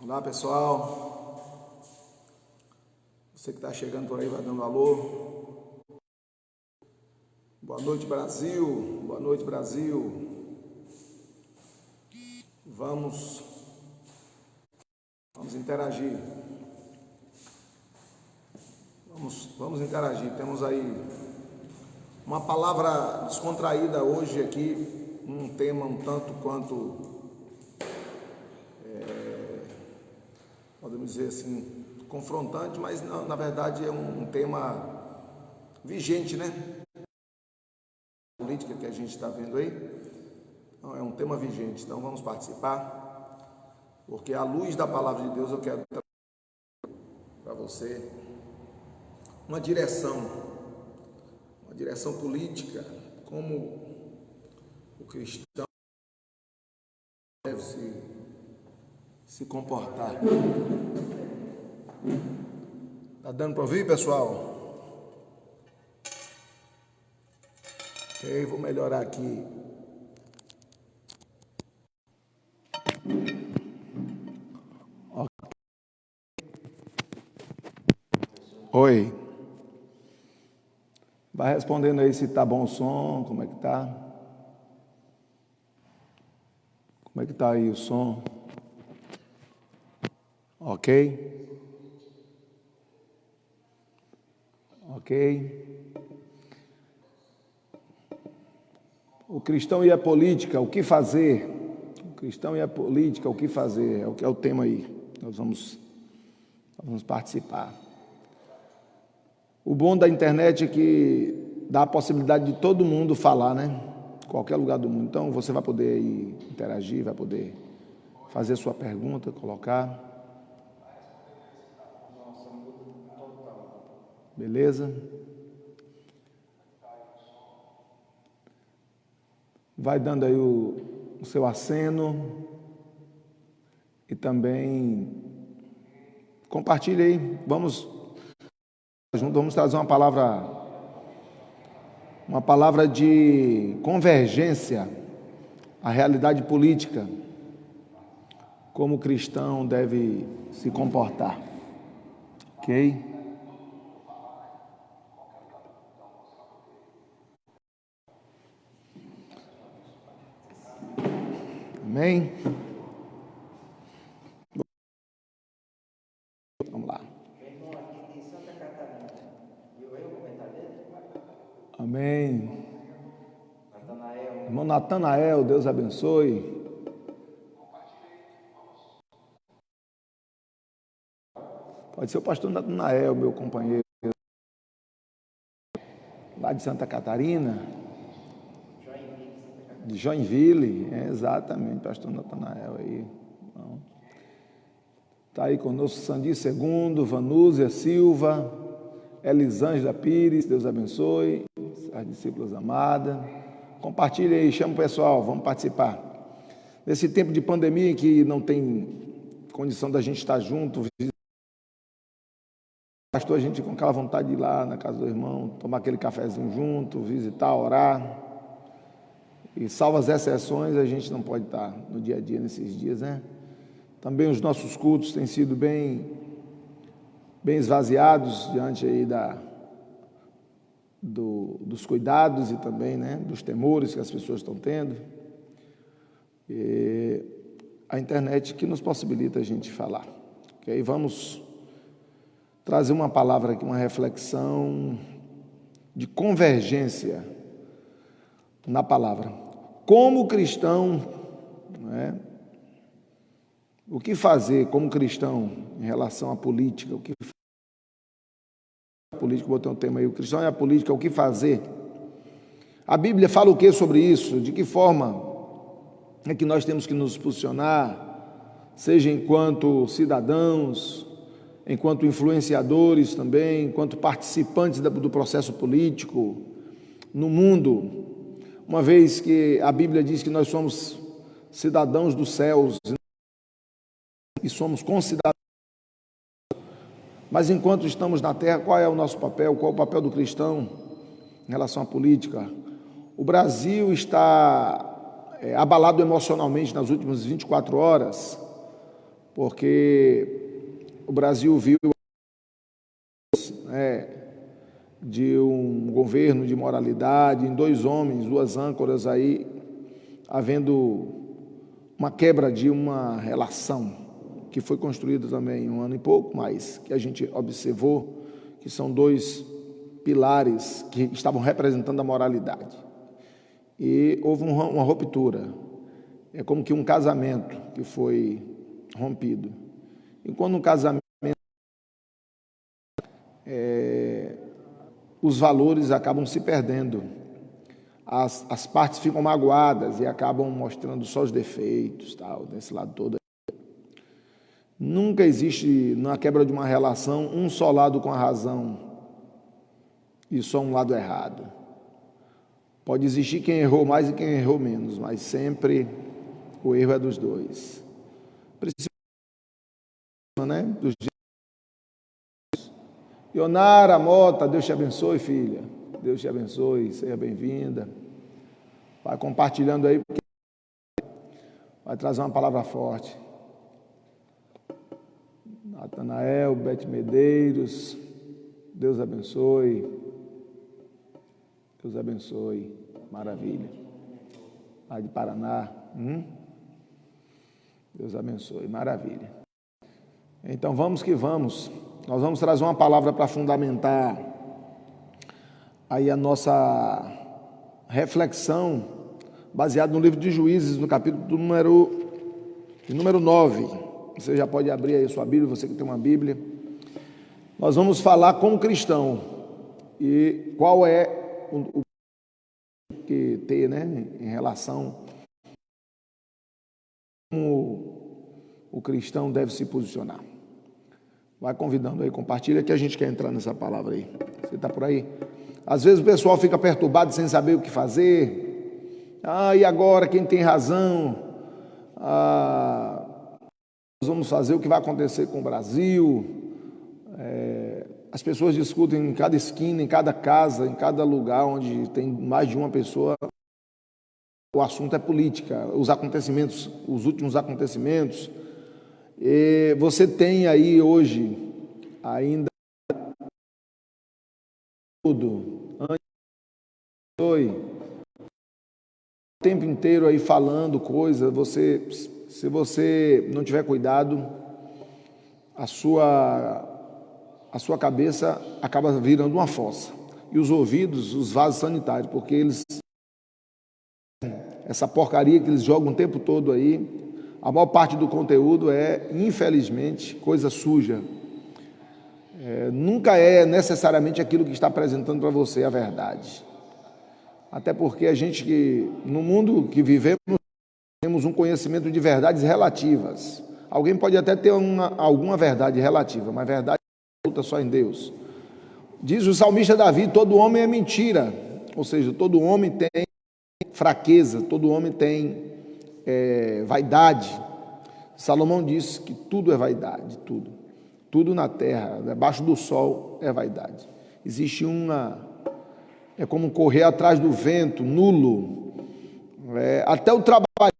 Olá pessoal, você que está chegando por aí vai dando alô. Boa noite Brasil, boa noite Brasil. Vamos interagir. Vamos interagir. Temos aí uma palavra descontraída hoje aqui, um tema um tanto quanto podemos dizer assim, confrontante, mas na verdade é um tema vigente, né? A política que a gente está vendo aí, então, é um tema vigente, então vamos participar, porque à luz da palavra de Deus eu quero trazer para você uma direção política, como o cristão deve se comportar. Tá dando para ouvir, pessoal? Ok, vou melhorar aqui. Okay. Oi. Vai respondendo aí se tá bom o som, como é que tá? Como é que tá aí o som? Ok? Ok? O cristão e a política, o que fazer? O cristão e a política, o que fazer? É o que é o tema aí. Nós vamos participar. O bom da internet é que dá a possibilidade de todo mundo falar, né? Qualquer lugar do mundo. Então você vai poder interagir, vai poder fazer sua pergunta, colocar. Beleza? Vai dando aí o seu aceno e também compartilhe aí. Vamos trazer uma palavra de convergência à realidade política, como o cristão deve se comportar. Ok? Amém? Vamos lá. Amém. Irmão Natanael, Deus abençoe. Pode ser o pastor Natanael, meu companheiro, lá de Santa Catarina, de Joinville, exatamente, pastor Natanael aí. Está aí conosco Sandi Segundo, Vanúzia Silva, Elisângela Pires, Deus abençoe, as discípulas amadas. Compartilhe aí, chama o pessoal, vamos participar. Nesse tempo de pandemia em que não tem condição da gente estar junto, pastor, a gente com aquela vontade de ir lá na casa do irmão, tomar aquele cafezinho junto, visitar, orar. E salvo as exceções, a gente não pode estar no dia a dia nesses dias, né? Também os nossos cultos têm sido bem esvaziados diante aí dos cuidados e também, né, dos temores que as pessoas estão tendo. E a internet que nos possibilita a gente falar. Ok? Vamos trazer uma palavra aqui, uma reflexão de convergência na palavra. Como cristão, né, o que fazer como cristão em relação à política? O que a política, botei um tema aí, o cristão e a política, o que fazer? A Bíblia fala o que sobre isso? De que forma é que nós temos que nos posicionar, seja enquanto cidadãos, enquanto influenciadores também, enquanto participantes do processo político no mundo, uma vez que a Bíblia diz que nós somos cidadãos dos céus e somos concidadãos. Mas enquanto estamos na terra, qual é o nosso papel? Qual é o papel do cristão em relação à política? O Brasil está abalado emocionalmente nas últimas 24 horas porque o Brasil viu de um governo de moralidade, em 2 homens, 2 âncoras aí, havendo uma quebra de uma relação que foi construída também 1 ano e pouco, mas que a gente observou que são 2 pilares que estavam representando a moralidade. E houve uma ruptura. É como que um casamento que foi rompido. E quando um casamento os valores acabam se perdendo, as partes ficam magoadas e acabam mostrando só os defeitos, tal, desse lado todo. Nunca existe, na quebra de uma relação, um só lado com a razão e só um lado errado. Pode existir quem errou mais e quem errou menos, mas sempre o erro é dos 2. Principalmente, dos dias. Ionara Mota, Deus te abençoe, filha. Deus te abençoe, seja bem-vinda. Vai compartilhando aí, porque vai trazer uma palavra forte. Natanael, Bete Medeiros, Deus abençoe. Deus abençoe. Maravilha. Lá de Paraná. Deus abençoe. Maravilha. Então vamos que vamos. Nós vamos trazer uma palavra para fundamentar aí a nossa reflexão, baseado no livro de Juízes, no capítulo número 9. Você já pode abrir aí a sua Bíblia, você que tem uma Bíblia. Nós vamos falar como cristão e qual é o que ter, em relação como o cristão deve se posicionar. Vai convidando aí, compartilha que a gente quer entrar nessa palavra aí. Você está por aí? Às vezes o pessoal fica perturbado sem saber o que fazer. E agora quem tem razão? Nós vamos fazer o que vai acontecer com o Brasil. As pessoas discutem em cada esquina, em cada casa, em cada lugar onde tem mais de uma pessoa. O assunto é política, os acontecimentos, os últimos acontecimentos. E você tem aí hoje ainda tudo o tempo inteiro aí falando coisa. Se você não tiver cuidado, a sua cabeça acaba virando uma fossa, e os ouvidos, os vasos sanitários, porque essa porcaria que eles jogam o tempo todo aí, a maior parte do conteúdo é, infelizmente, coisa suja. Nunca é necessariamente aquilo que está apresentando para você a verdade. Até porque a gente no mundo que vivemos, temos um conhecimento de verdades relativas. Alguém pode até ter alguma verdade relativa, mas verdade absoluta só em Deus. Diz o salmista Davi: todo homem é mentira, ou seja, todo homem tem fraqueza, todo homem tem vaidade. Salomão disse que tudo é vaidade, tudo na terra, debaixo do sol é vaidade. Existe é como correr atrás do vento, nulo. Até o trabalho,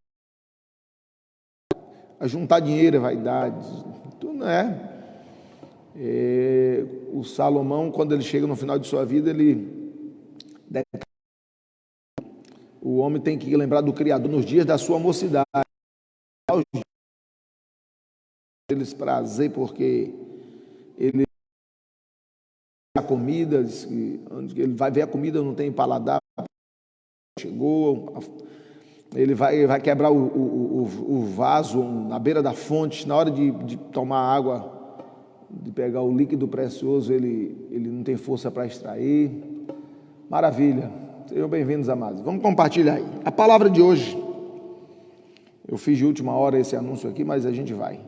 a juntar dinheiro é vaidade, tudo não é. O Salomão, quando ele chega no final de sua vida, o homem tem que lembrar do Criador nos dias da sua mocidade. Eles prazer, porque ele a comida, ele vai ver a comida, não tem paladar, chegou, ele vai quebrar o vaso na beira da fonte, na hora de tomar água, de pegar o líquido precioso, ele não tem força para extrair. Maravilha. Sejam bem-vindos, amados. Vamos compartilhar aí. A palavra de hoje, eu fiz de última hora esse anúncio aqui, mas a gente vai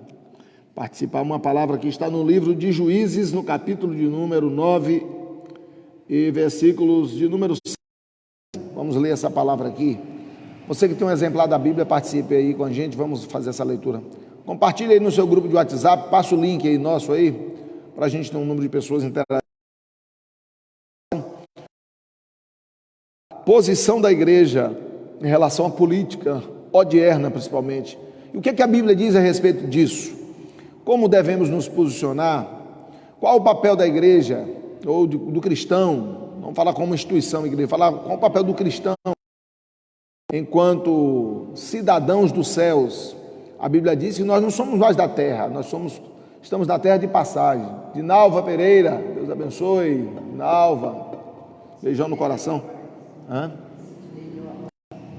participar. Uma palavra que está no livro de Juízes, no capítulo de número 9 e versículos de número 6. Vamos ler essa palavra aqui. Você que tem um exemplar da Bíblia, participe aí com a gente, vamos fazer essa leitura. Compartilhe aí no seu grupo de WhatsApp, passa o link aí nosso aí, para a gente ter um número de pessoas interagindo. Posição da igreja em relação à política odierna, principalmente. E o que a Bíblia diz a respeito disso? como devemos nos posicionar, qual o papel da igreja, ou do cristão, vamos falar como instituição igreja, falar qual o papel do cristão, enquanto cidadãos dos céus. A Bíblia diz que nós não somos mais da terra, estamos na terra de passagem. De Nalva Pereira, Deus abençoe, Nalva, beijão no coração.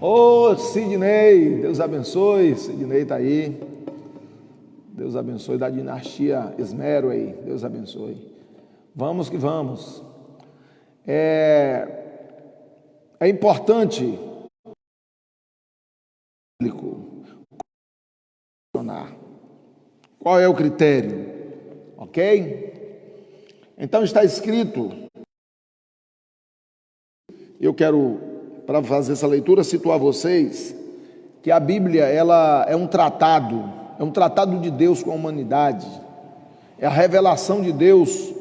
Ô Sidney, Deus abençoe, Sidney está aí, Deus abençoe, da dinastia Esmero aí, Deus abençoe. Vamos que vamos. É importante qual é o critério, ok? Então está escrito, eu quero, para fazer essa leitura, situar vocês que a Bíblia, ela é um tratado de Deus com a humanidade, é a revelação de Deus,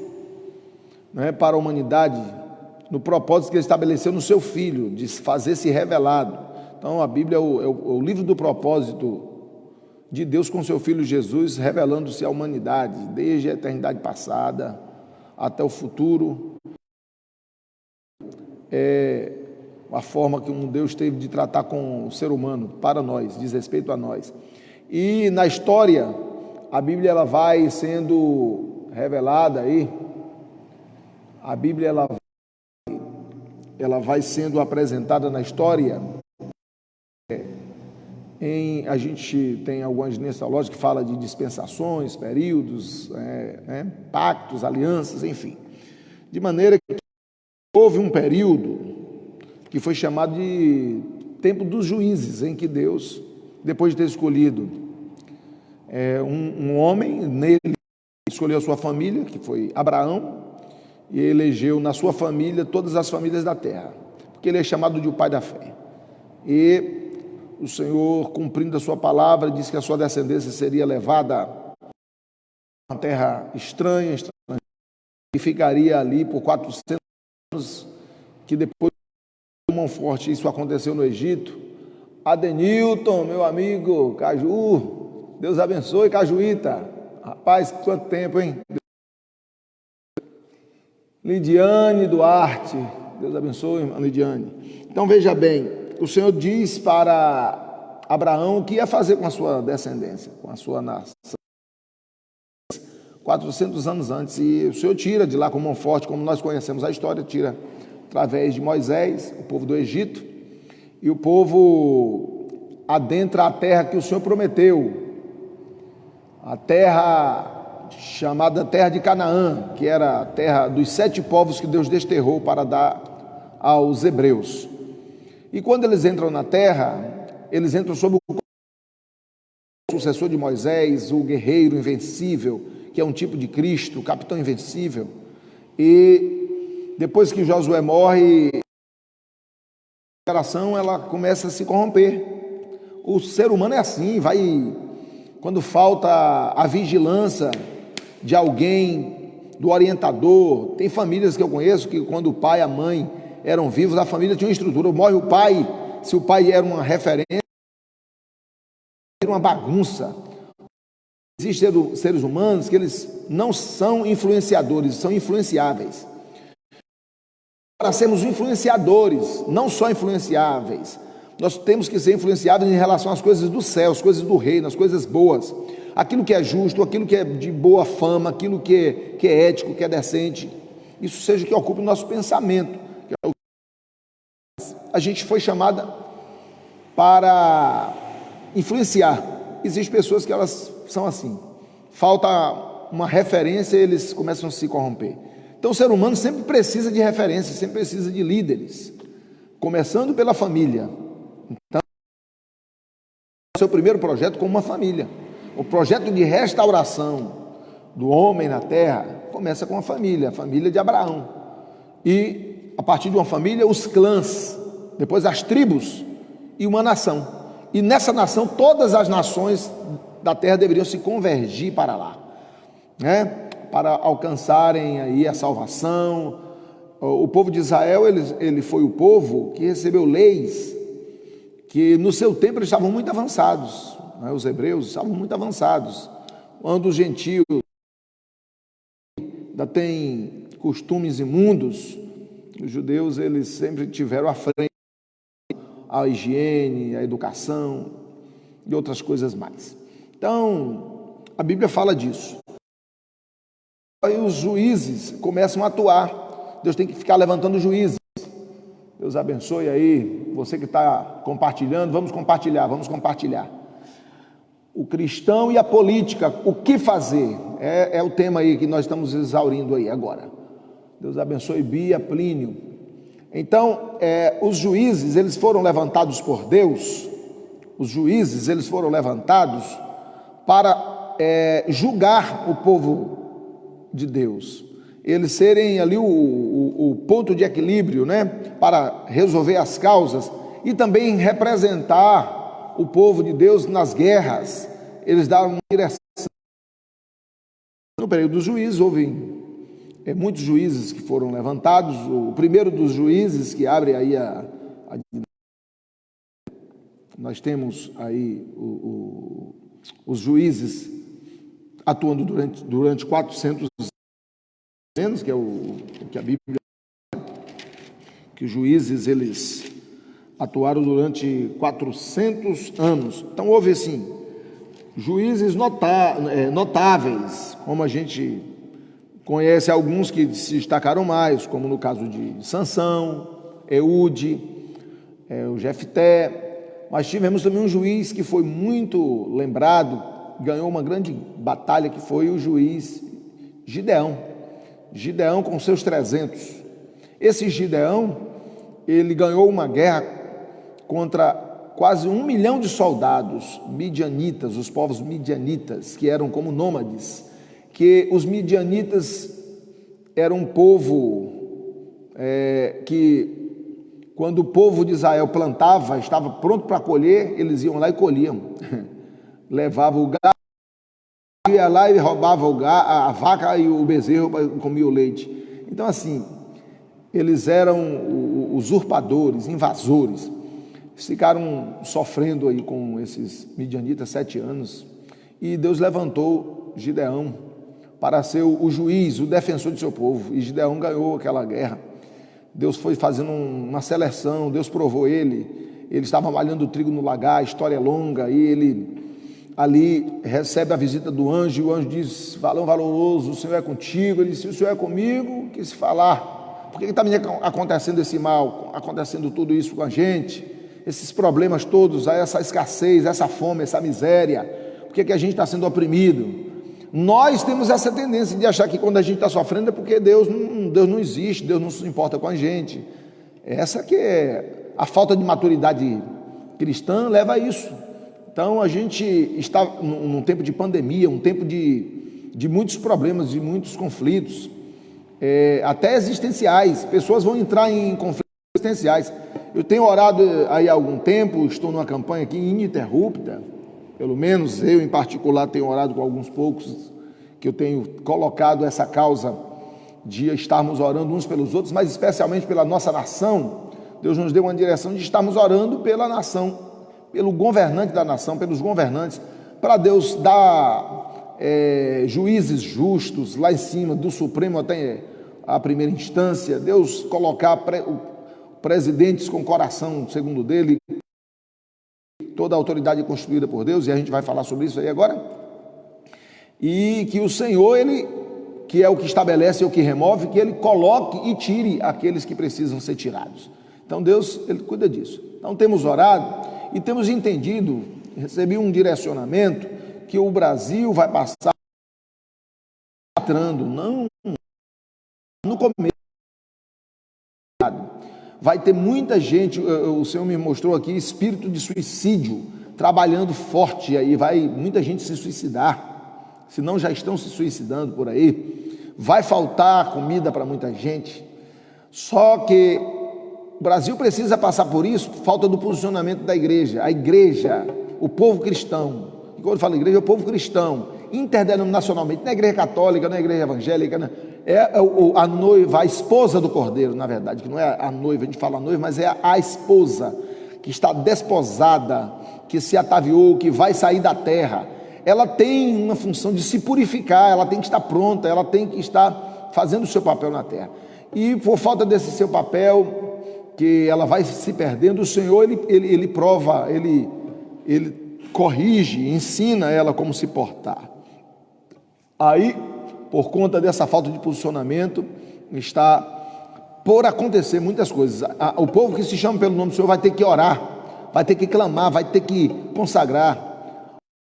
né, para a humanidade, no propósito que Ele estabeleceu no seu Filho, de fazer-se revelado. Então a Bíblia é o livro do propósito de Deus com seu Filho Jesus, revelando-se à humanidade, desde a eternidade passada até o futuro. É a forma que um Deus teve de tratar com o ser humano, para nós, diz respeito a nós. E na história, a Bíblia ela vai sendo revelada aí, a Bíblia ela vai sendo apresentada na história. A gente tem algumas genealógicas que fala de dispensações, períodos, pactos, alianças, enfim. De maneira que houve um período que foi chamado de tempo dos juízes, em que Deus, depois de ter escolhido um homem, nele escolheu a sua família, que foi Abraão, e elegeu na sua família todas as famílias da terra, porque ele é chamado de o pai da fé. E o Senhor, cumprindo a sua palavra, disse que a sua descendência seria levada a uma terra estranha, e ficaria ali por 400 anos, que depois de mão forte, isso aconteceu no Egito. Adenilton, meu amigo, Caju, Deus abençoe, Cajuíta, rapaz, quanto tempo, hein? Lidiane Duarte, Deus abençoe, irmã Lidiane. Então veja bem, o Senhor diz para Abraão o que ia fazer com a sua descendência, com a sua nação, 400 anos antes, e o Senhor tira de lá com mão forte, como nós conhecemos a história, tira através de Moisés, o povo do Egito, e o povo adentra a terra que o Senhor prometeu, a terra chamada terra de Canaã, que era a terra dos 7 povos que Deus desterrou para dar aos hebreus. E quando eles entram na terra, eles entram sob o sucessor de Moisés, o guerreiro invencível, que é um tipo de Cristo, o capitão invencível. E depois que Josué morre, a geração ela começa a se corromper. O ser humano é assim, quando falta a vigilância de alguém, do orientador. Tem famílias que eu conheço que quando o pai e a mãe eram vivos, a família tinha uma estrutura. Morre o pai, se o pai era uma referência, era uma bagunça. Existem seres humanos que eles não são influenciadores, são influenciáveis. Para sermos influenciadores, não só influenciáveis, nós temos que ser influenciados em relação às coisas do céu, as coisas do reino, as coisas boas, aquilo que é justo, aquilo que é de boa fama, aquilo que é ético, que é decente. Isso seja o que ocupe o nosso pensamento. A gente foi chamada para influenciar. Existem pessoas que elas são assim, falta uma referência e eles começam a se corromper. Então o ser humano sempre precisa de referências, sempre precisa de líderes, começando pela família. Então, seu primeiro projeto como uma família, o projeto de restauração do homem na terra começa com a família de Abraão, e a partir de uma família os clãs, depois as tribos e uma nação, e nessa nação todas as nações da terra deveriam se convergir para lá, né? Para alcançarem aí a salvação. O povo de Israel, ele foi o povo que recebeu leis que no seu tempo eles estavam muito avançados, né? Os hebreus estavam muito avançados, quando os gentios ainda têm costumes imundos, os judeus eles sempre tiveram à frente a higiene, a educação e outras coisas mais. Então, a Bíblia fala disso. Aí os juízes começam a atuar. Deus tem que ficar levantando juízes. Deus abençoe aí, você que está compartilhando, vamos compartilhar. O cristão e a política, o que fazer? É o tema aí que nós estamos exaurindo aí agora. Deus abençoe Bia, Plínio. Então, os juízes, eles foram levantados por Deus, para julgar o povo de Deus, eles serem ali o ponto de equilíbrio, né, para resolver as causas e também representar o povo de Deus nas guerras. Eles davam direção. No período dos juízes houve muitos juízes que foram levantados. O primeiro dos juízes que abre aí nós temos aí os juízes atuando durante 400 anos, que é o que a Bíblia, que os juízes eles atuaram durante 400 anos. Então houve assim juízes notáveis, como a gente conhece alguns que se destacaram mais, como no caso de Sansão, Eude, o Jefté. Mas tivemos também um juiz que foi muito lembrado, ganhou uma grande batalha, que foi o juiz Gideão com seus 300. Esse Gideão, ele ganhou uma guerra contra quase 1 milhão de soldados midianitas, os povos midianitas, que eram como nômades, que os midianitas eram um povo que, quando o povo de Israel plantava, estava pronto para colher, eles iam lá e colhiam. Levavam o gado, ia lá e roubava a vaca e o bezerro, comia o leite. Então assim, eles eram usurpadores, invasores. Eles ficaram sofrendo aí com esses midianitas 7 anos, e Deus levantou Gideão para ser o juiz, o defensor de seu povo, e Gideão ganhou aquela guerra. Deus foi fazendo uma seleção, Deus provou ele estava malhando trigo no lagar, a história é longa, e ele ali recebe a visita do anjo, e o anjo diz: varão valoroso, o Senhor é contigo. Ele disse: se o Senhor é comigo, que se falar, por que está me acontecendo esse mal, acontecendo tudo isso com a gente, esses problemas todos, essa escassez, essa fome, essa miséria, por que a gente está sendo oprimido? Nós temos essa tendência de achar que quando a gente está sofrendo é porque Deus não existe, Deus não se importa com a gente. Essa que é a falta de maturidade cristã, leva a isso. Então a gente está num tempo de pandemia, um tempo de muitos problemas, de muitos conflitos, até existenciais. Pessoas vão entrar em conflitos existenciais. Eu tenho orado aí há algum tempo, estou numa campanha aqui ininterrupta. Pelo menos eu, em particular, tenho orado com alguns poucos, que eu tenho colocado essa causa de estarmos orando uns pelos outros, mas especialmente pela nossa nação. Deus nos deu uma direção de estarmos orando pela nação, pelo governante da nação, pelos governantes, para Deus dar juízes justos lá em cima, do Supremo até a primeira instância. Deus colocar presidentes com coração segundo dele, toda a autoridade constituída por Deus, e a gente vai falar sobre isso aí agora, e que o Senhor, ele, que é o que estabelece e o que remove, que ele coloque e tire aqueles que precisam ser tirados. Então Deus, ele cuida disso. Então temos orado e temos entendido, recebi um direcionamento, que o Brasil vai passar entrando, não no começo, vai ter muita gente. O Senhor me mostrou aqui espírito de suicídio trabalhando forte, aí vai muita gente se suicidar, se não já estão se suicidando por aí. Vai faltar comida para muita gente. Só que o Brasil precisa passar por isso, falta do posicionamento da igreja. A igreja, o povo cristão, e quando eu falo igreja, é o povo cristão, interdenominacionalmente, não é igreja católica, não é igreja evangélica, não. A noiva, a esposa do Cordeiro, na verdade, que não é a noiva, a gente fala a noiva, mas é a esposa, que está desposada, que se ataviou, que vai sair da terra. ela tem uma função de se purificar, ela tem que estar pronta, ela tem que estar fazendo o seu papel na terra. E por falta desse seu papel, que ela vai se perdendo, o Senhor, ele prova, ele corrige, ensina ela como se portar. Aí, por conta dessa falta de posicionamento, está por acontecer muitas coisas. O povo que se chama pelo nome do Senhor vai ter que orar, vai ter que clamar, vai ter que consagrar.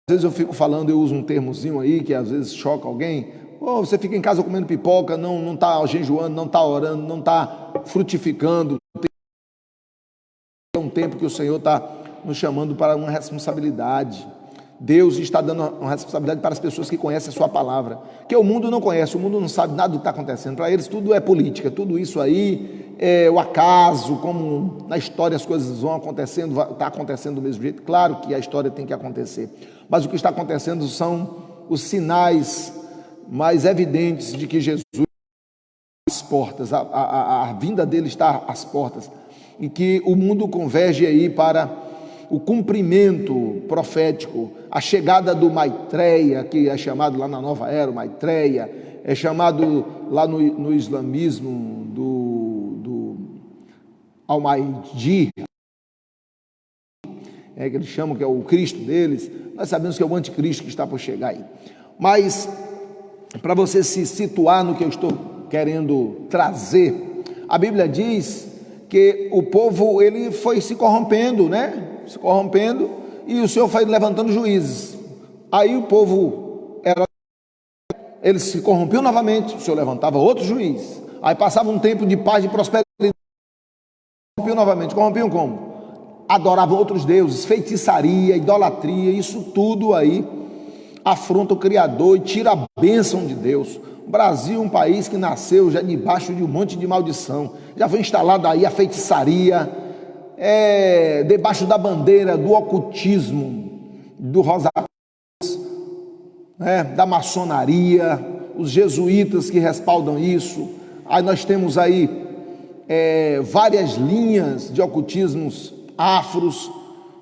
Às vezes eu fico falando, eu uso um termozinho aí que às vezes choca alguém. Você fica em casa comendo pipoca, não está jejuando, não está orando, não está frutificando. É um tempo que o Senhor está nos chamando para uma responsabilidade. Deus está dando uma responsabilidade para as pessoas que conhecem a sua palavra, que o mundo não conhece, o mundo não sabe nada do que está acontecendo. Para eles tudo é política, tudo isso aí é o acaso, como na história as coisas vão acontecendo, está acontecendo do mesmo jeito. Claro que a história tem que acontecer, mas o que está acontecendo são os sinais mais evidentes de que Jesus está às portas, a vinda dele está às portas, e que o mundo converge aí para o cumprimento profético, a chegada do Maitreya, que é chamado lá na Nova Era, o Maitreya, é chamado lá no islamismo do Al-Mahdi, que eles chamam que é o Cristo deles. Nós sabemos que é o anticristo que está por chegar aí. Mas, para você se situar no que eu estou querendo trazer, a Bíblia diz que o povo ele foi se corrompendo, se corrompendo, e o Senhor foi levantando juízes. Aí o povo ele se corrompeu novamente, o Senhor levantava outro juiz. Aí passava um tempo de paz, de prosperidade, corrompiam novamente. Corrompiam como? Adoravam outros deuses, feitiçaria, idolatria, isso tudo aí afronta o Criador e tira a bênção de Deus. O Brasil é um país que nasceu já debaixo de um monte de maldição, já foi instalada aí a feitiçaria, debaixo da bandeira do ocultismo, do rosário, da maçonaria, os jesuítas que respaldam isso. Aí nós temos aí várias linhas de ocultismos afros,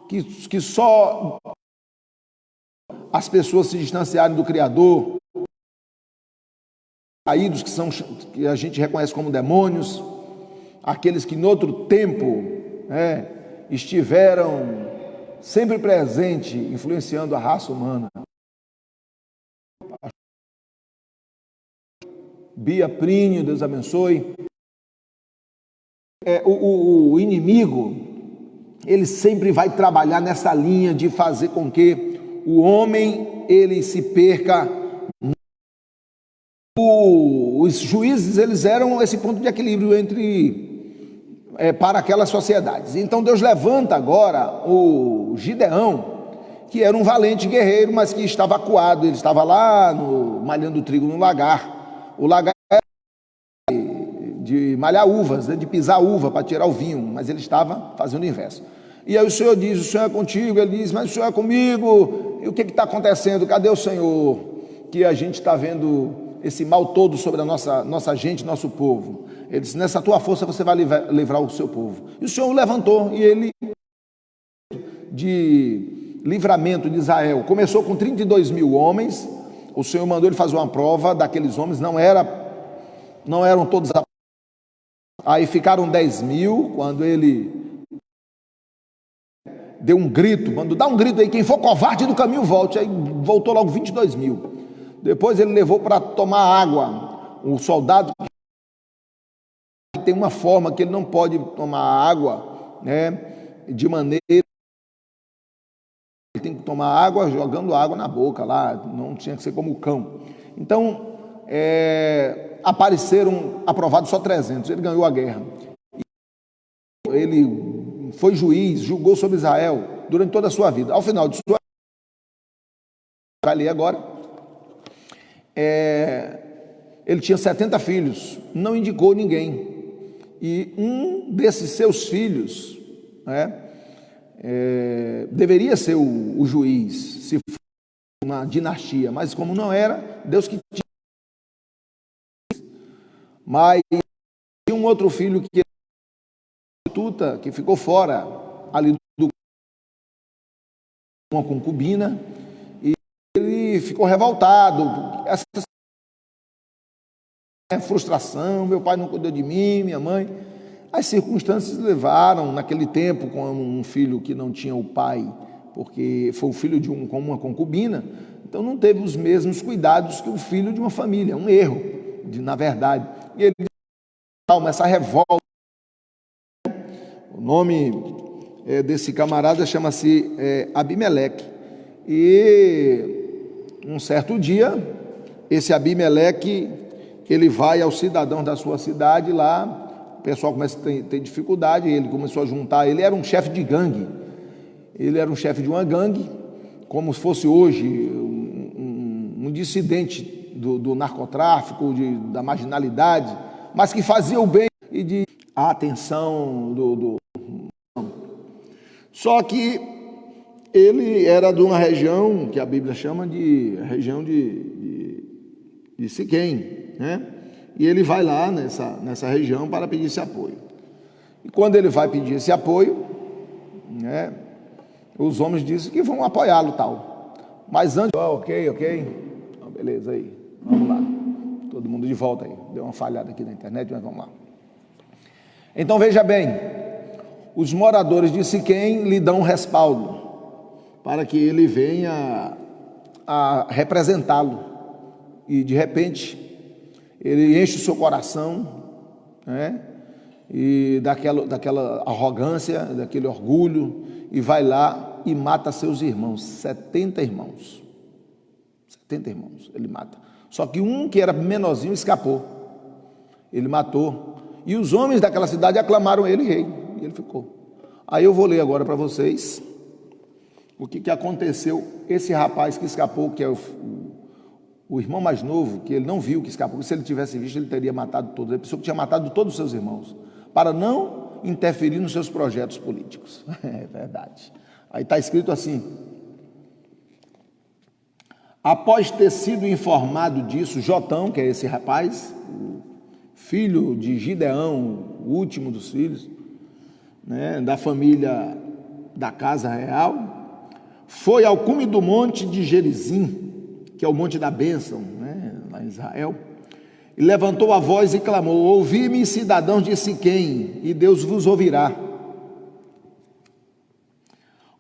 que só as pessoas se distanciarem do Criador, caídos que a gente reconhece como demônios, aqueles que em outro tempo estiveram sempre presentes, influenciando a raça humana. Bia Prínio, Deus abençoe. O inimigo, ele sempre vai trabalhar nessa linha de fazer com que o homem ele se perca. Os juízes eles eram esse ponto de equilíbrio para aquelas sociedades. Então Deus levanta agora o Gideão, que era um valente guerreiro, mas que estava acuado. Ele estava lá malhando trigo no lagar. O lagar era de malhar uvas, de pisar uva para tirar o vinho, mas ele estava fazendo o inverso. E aí o Senhor diz: o Senhor é contigo. Ele diz: mas o Senhor é comigo. E o que está acontecendo? Cadê o Senhor? Que a gente está vendo esse mal todo sobre a nossa gente, nosso povo. Ele disse: nessa tua força você vai livrar o seu povo. E o Senhor o levantou, e ele de livramento de Israel começou com 32 mil homens. O Senhor mandou ele fazer uma prova daqueles homens, não eram todos. Aí ficaram 10 mil. Quando ele deu um grito, mandou: dá um grito aí, quem for covarde do caminho volte. Aí voltou logo 22 mil. Depois ele levou para tomar água. O soldado tem uma forma que ele não pode tomar água, de maneira, ele tem que tomar água jogando água na boca lá, não tinha que ser como o cão. Então apareceram aprovados só 300. Ele ganhou a guerra. Ele foi juiz, julgou sobre Israel durante toda a sua vida. Ao final de sua vida, vai ler agora. Ele tinha 70 filhos, não indicou ninguém, e um desses seus filhos deveria ser o juiz, se fosse uma dinastia, mas como não era, Deus que tinha. Mas tinha um outro filho que prostituta, que ficou fora ali do uma concubina, e ele ficou revoltado. Essa frustração, meu pai não cuidou de mim, minha mãe. As circunstâncias levaram, naquele tempo, com um filho que não tinha o pai, porque foi o filho com uma concubina, então não teve os mesmos cuidados que o filho de uma família, um erro, na verdade. E ele essa revolta, o nome desse camarada chama-se Abimeleque, e um certo dia, esse Abimeleque, ele vai aos cidadãos da sua cidade lá, o pessoal começa a ter dificuldade, ele começou a juntar, ele era um chefe de gangue, ele era um chefe de uma gangue, como se fosse hoje um dissidente do narcotráfico, da marginalidade, mas que fazia o bem e de atenção Só que ele era de uma região que a Bíblia chama de região de Siquém, né? E ele vai lá nessa região para pedir esse apoio. E quando ele vai pedir esse apoio, né, os homens dizem que vão apoiá-lo tal. Mas antes, ok, então, beleza aí, vamos lá. Todo mundo de volta aí. Deu uma falhada aqui na internet, mas vamos lá. Então veja bem, os moradores de Siquém lhe dão um respaldo para que ele venha a representá-lo. E de repente ele enche o seu coração, né? E daquela arrogância, daquele orgulho, e vai lá e mata seus irmãos, 70 irmãos. 70 irmãos ele mata. Só que um que era menorzinho escapou. Ele matou. E os homens daquela cidade aclamaram ele rei. E ele ficou. Aí eu vou ler agora para vocês o que aconteceu. Esse rapaz que escapou, que é o irmão mais novo, que ele não viu que escapou, porque se ele tivesse visto, ele teria matado todos. Ele pensou que tinha matado todos os seus irmãos, para não interferir nos seus projetos políticos. É verdade. Aí está escrito assim: após ter sido informado disso, Jotão, que é esse rapaz, o filho de Gideão, o último dos filhos, né, da família da casa real, foi ao cume do monte de Gerizim, que é o monte da bênção, né, lá em Israel, e levantou a voz e clamou: ouvi-me, cidadãos de Siquém, e Deus vos ouvirá.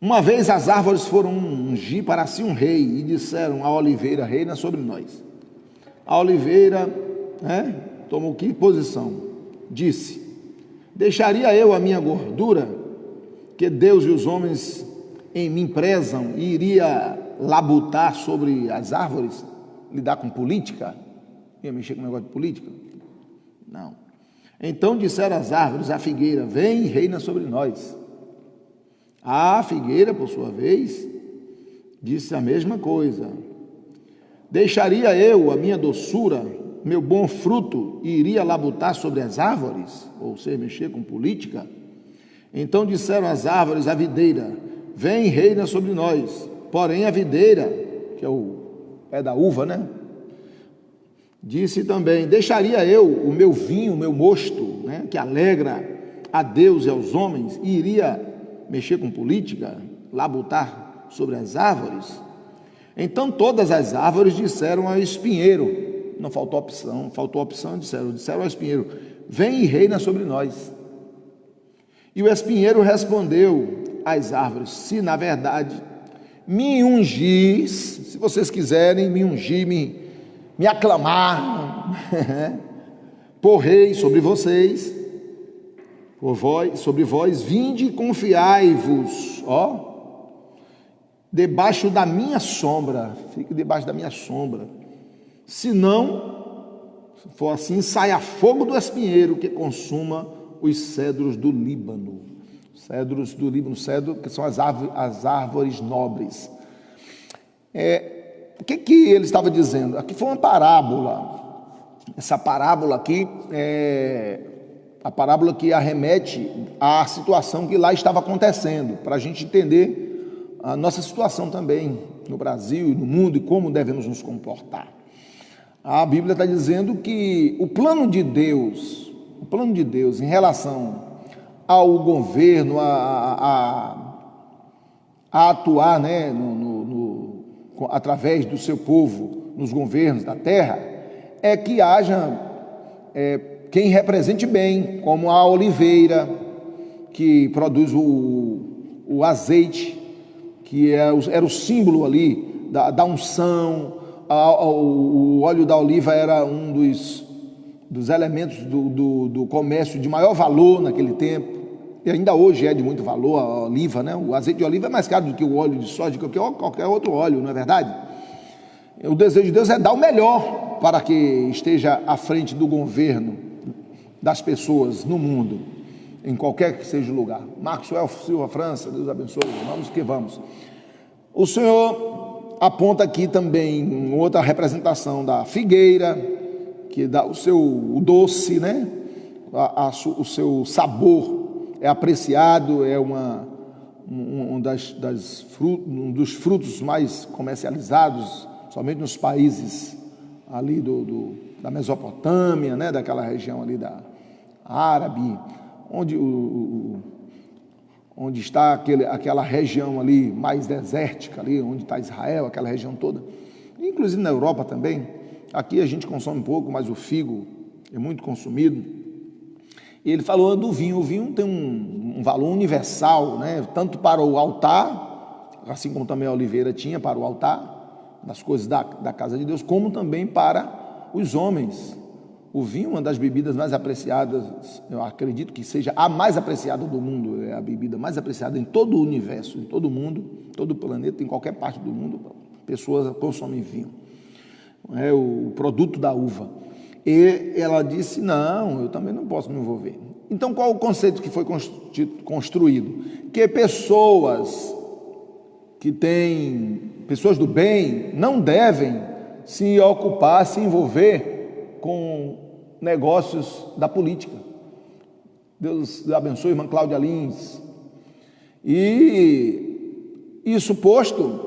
Uma vez as árvores foram ungir para si um rei, e disseram: a oliveira reina sobre nós. A oliveira, né, tomou que posição? Disse: deixaria eu a minha gordura, que Deus e os homens em mim prezam, e iria labutar sobre as árvores, lidar com política? Ia mexer com um negócio de política? Não. Então disseram as árvores à figueira: vem e reina sobre nós. A figueira, por sua vez, disse a mesma coisa: deixaria eu a minha doçura, meu bom fruto, e iria labutar sobre as árvores? Ou seja, mexer com política? Então disseram as árvores à videira: vem e reina sobre nós. Porém a videira, que é o pé da uva, né, disse também: deixaria eu o meu vinho, o meu mosto, né, que alegra a Deus e aos homens, e iria mexer com política, labutar sobre as árvores? Então todas as árvores disseram ao espinheiro, não faltou opção, disseram ao espinheiro: vem e reina sobre nós. E o espinheiro respondeu às árvores: se na verdade me ungis, se vocês quiserem me ungir, me aclamar por rei sobre vocês, sobre vós, vinde e confiai-vos, debaixo da minha sombra, fique debaixo da minha sombra. Se não for assim, saia fogo do espinheiro que consuma os cedros do Líbano. Cedros do Líbano, cedro, que são as árvores nobres. O que ele estava dizendo? Aqui foi uma parábola. Essa parábola aqui é a parábola que arremete à situação que lá estava acontecendo, para a gente entender a nossa situação também no Brasil e no mundo e como devemos nos comportar. A Bíblia está dizendo que o plano de Deus em relação ao governo, a atuar, né, através do seu povo nos governos da terra, é que haja quem represente bem, como a oliveira, que produz o azeite, que era o símbolo ali da unção. O óleo da oliva era um dos elementos do comércio de maior valor naquele tempo, e ainda hoje é de muito valor a oliva, né? O azeite de oliva é mais caro do que o óleo de soja, do que qualquer outro óleo, não é verdade? O desejo de Deus é dar o melhor para que esteja à frente do governo das pessoas no mundo, em qualquer que seja o lugar. Maxwell Silva França, Deus abençoe, vamos que vamos. O Senhor aponta aqui também outra representação da figueira, que dá o doce, né? O seu sabor é apreciado, é um dos frutos mais comercializados, somente nos países ali da Mesopotâmia, né? Daquela região ali da árabe, onde está aquela região ali mais desértica, ali onde está Israel, aquela região toda, inclusive na Europa também. Aqui a gente consome um pouco, mas o figo é muito consumido. E ele falou do vinho. O vinho tem um valor universal, né? Tanto para o altar, assim como também a oliveira tinha para o altar, das coisas da casa de Deus, como também para os homens. O vinho é uma das bebidas mais apreciadas, eu acredito que seja a mais apreciada do mundo, é a bebida mais apreciada em todo o universo, em todo o mundo, todo o planeta, em qualquer parte do mundo, pessoas consomem vinho. É o produto da uva. E ela disse, não, eu também não posso me envolver. Então qual o conceito que foi construído? Que pessoas do bem não devem se ocupar, se envolver com negócios da política. Deus abençoe, irmã Cláudia Lins. E isso posto,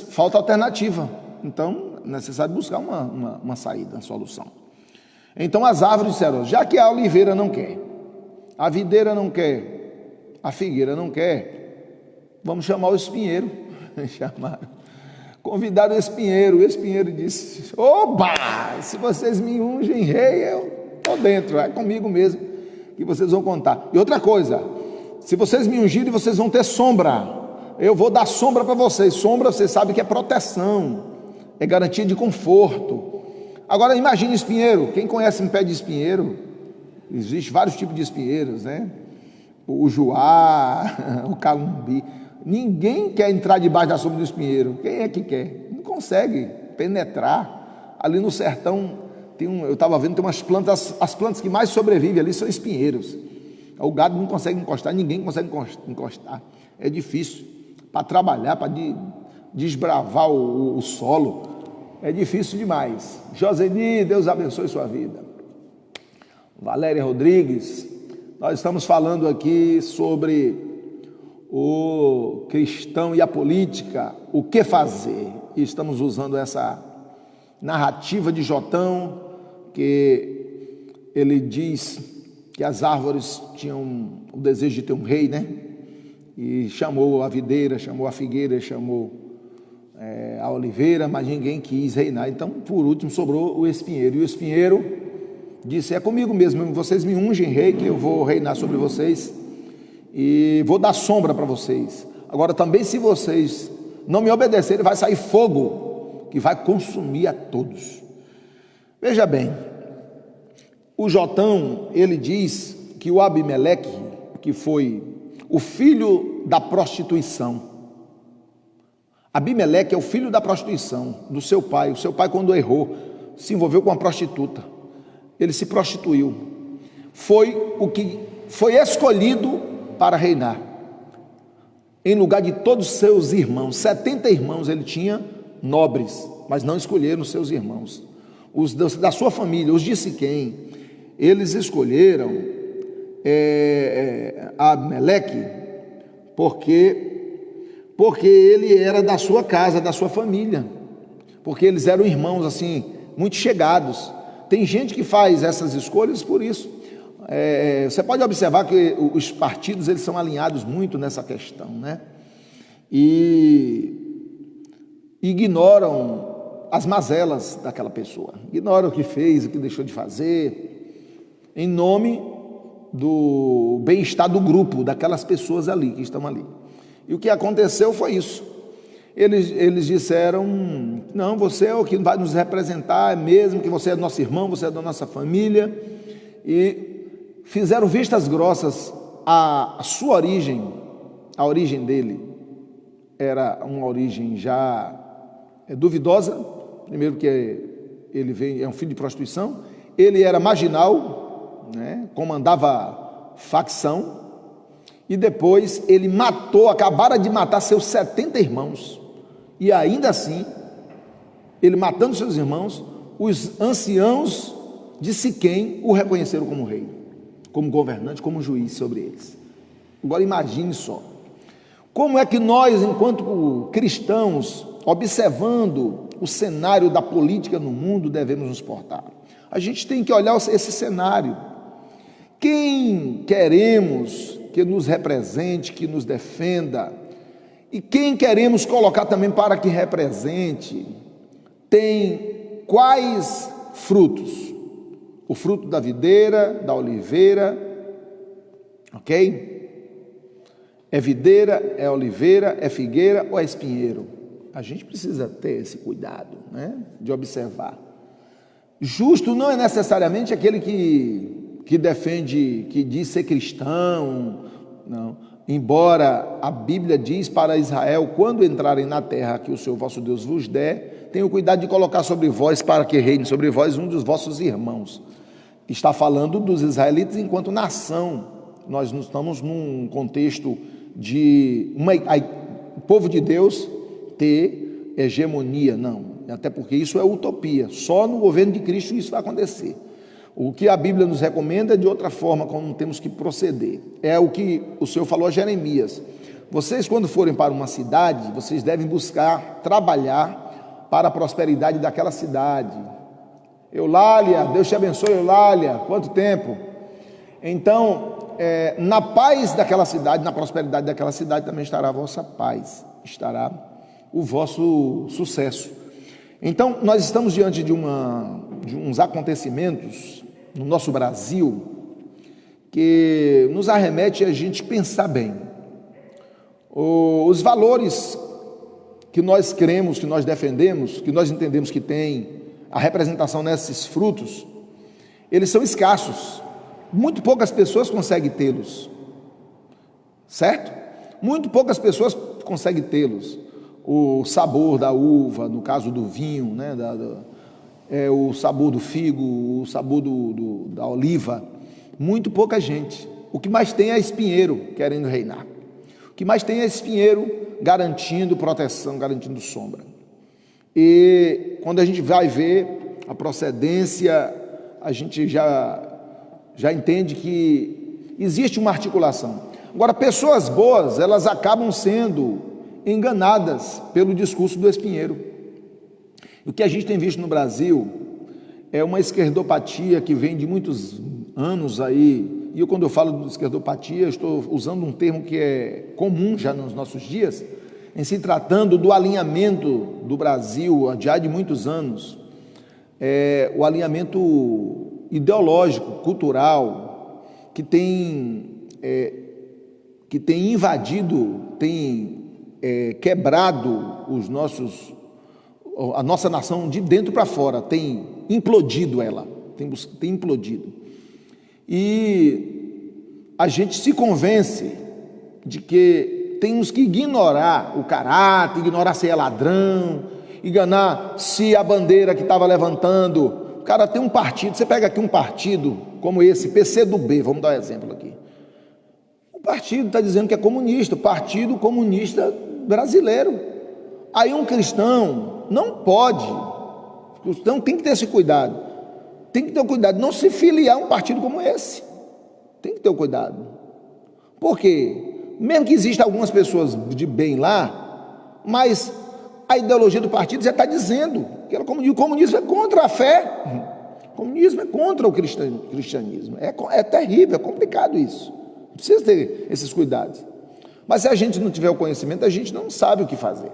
falta alternativa. Então, é necessário buscar uma saída, uma solução. Então, as árvores disseram, já que a oliveira não quer, a videira não quer, a figueira não quer, vamos chamar o espinheiro. Chamaram. Convidaram o espinheiro disse, oba, se vocês me ungem rei, eu estou dentro, é comigo mesmo que vocês vão contar. E outra coisa, se vocês me ungirem, vocês vão ter sombra, eu vou dar sombra para vocês. Sombra, você sabe que é proteção, é garantia de conforto. Agora imagine espinheiro. Quem conhece um pé de espinheiro? Existem vários tipos de espinheiros, né? O juá, o calumbi. Ninguém quer entrar debaixo da sombra do espinheiro. Quem é que quer? Não consegue penetrar. Ali no sertão eu estava vendo, tem umas plantas, as plantas que mais sobrevivem ali são espinheiros. O gado não consegue encostar, ninguém consegue encostar. É difícil para trabalhar, para desbravar o solo, é difícil demais. Joseni, Deus abençoe sua vida. Valéria Rodrigues, nós estamos falando aqui sobre o cristão e a política, o que fazer, e estamos usando essa narrativa de Jotão, que ele diz que as árvores tinham o desejo de ter um rei, né? E chamou a videira, chamou a figueira, chamou a oliveira, mas ninguém quis reinar. Então, por último, sobrou o espinheiro. E o espinheiro disse, é comigo mesmo, vocês me ungem rei, que eu vou reinar sobre vocês e vou dar sombra para vocês. Agora, também se vocês não me obedecerem, vai sair fogo, que vai consumir a todos. Veja bem, o Jotão, ele diz que o Abimeleque, que foi o filho da prostituição, Abimeleque é o filho da prostituição, do seu pai. O seu pai, quando errou, se envolveu com uma prostituta. Ele se prostituiu. Foi o que foi escolhido para reinar. Em lugar de todos os seus irmãos, 70 irmãos ele tinha, nobres, mas não escolheram seus irmãos. Os da sua família, os de Siquém, eles escolheram Abimeleque porque ele era da sua casa, da sua família, porque eles eram irmãos assim, muito chegados. Tem gente que faz essas escolhas por isso. Você pode observar que os partidos, eles são alinhados muito nessa questão, né? E ignoram as mazelas daquela pessoa, ignoram o que fez, o que deixou de fazer, em nome do bem-estar do grupo, daquelas pessoas ali, que estão ali. E o que aconteceu foi isso. Eles disseram, não, você é o que vai nos representar, é mesmo que você é nosso irmão, você é da nossa família, e fizeram vistas grossas à sua origem. A origem dele era uma origem já duvidosa, primeiro que ele é um filho de prostituição, ele era marginal, né, comandava facção, e depois ele acabara de matar seus 70 irmãos, e ainda assim, ele matando seus irmãos, os anciãos de Siquém o reconheceram como rei, como governante, como juiz sobre eles. Agora imagine só, como é que nós, enquanto cristãos, observando o cenário da política no mundo, devemos nos portar? A gente tem que olhar esse cenário. Quem queremos que nos represente, que nos defenda, e quem queremos colocar também para que represente, tem quais frutos? O fruto da videira, da oliveira, ok? É videira, é oliveira, é figueira ou é espinheiro? A gente precisa ter esse cuidado, né, de observar. Justo não é necessariamente aquele que defende, que diz ser cristão, não. Embora a Bíblia diz para Israel, quando entrarem na terra que o Senhor vosso Deus vos der, tenham cuidado de colocar sobre vós, para que reine sobre vós, um dos vossos irmãos. Está falando dos israelitas enquanto nação. Nós não estamos num contexto de o povo de Deus ter hegemonia, não. Até porque isso é utopia. Só no governo de Cristo isso vai acontecer. O que a Bíblia nos recomenda é de outra forma como temos que proceder. É o que o Senhor falou a Jeremias. Vocês, quando forem para uma cidade, vocês devem buscar trabalhar para a prosperidade daquela cidade. Eulália, Deus te abençoe, Eulália. Quanto tempo? Então, na paz daquela cidade, na prosperidade daquela cidade, também estará a vossa paz, estará o vosso sucesso. Então, nós estamos diante de uns acontecimentos no nosso Brasil que nos arremete a gente pensar bem. Os valores que nós cremos, que nós defendemos, que nós entendemos que tem a representação nesses frutos, eles são escassos. Muito poucas pessoas conseguem tê-los, certo? Muito poucas pessoas conseguem tê-los. O sabor da uva, no caso do vinho, né, o sabor do figo, o sabor da oliva, muito pouca gente. O que mais tem é espinheiro querendo reinar. O que mais tem é espinheiro garantindo proteção, garantindo sombra. E quando a gente vai ver a procedência, a gente já entende que existe uma articulação. Agora, pessoas boas, elas acabam sendo enganadas pelo discurso do espinheiro. O que a gente tem visto no Brasil é uma esquerdopatia que vem de muitos anos aí, e quando eu falo de esquerdopatia, estou usando um termo que é comum já nos nossos dias, em se tratando do alinhamento do Brasil já de muitos anos, o alinhamento ideológico, cultural, que tem invadido, tem quebrado a nossa nação de dentro para fora, tem implodido ela, tem implodido. E a gente se convence de que temos que ignorar o caráter, ignorar se é ladrão, ignorar se a bandeira que estava levantando. O cara tem um partido, você pega aqui um partido como esse, PCdoB, vamos dar um exemplo aqui. O partido está dizendo que é comunista, Partido Comunista Brasileiro. Aí um cristão não pode, o cristão tem que ter esse cuidado, tem que ter o cuidado de não se filiar a um partido como esse, tem que ter o cuidado. Por quê? Mesmo que existam algumas pessoas de bem lá, mas a ideologia do partido já está dizendo que o comunismo é contra a fé, o comunismo é contra o cristianismo, é terrível, é complicado isso, precisa ter esses cuidados. Mas se a gente não tiver o conhecimento, a gente não sabe o que fazer.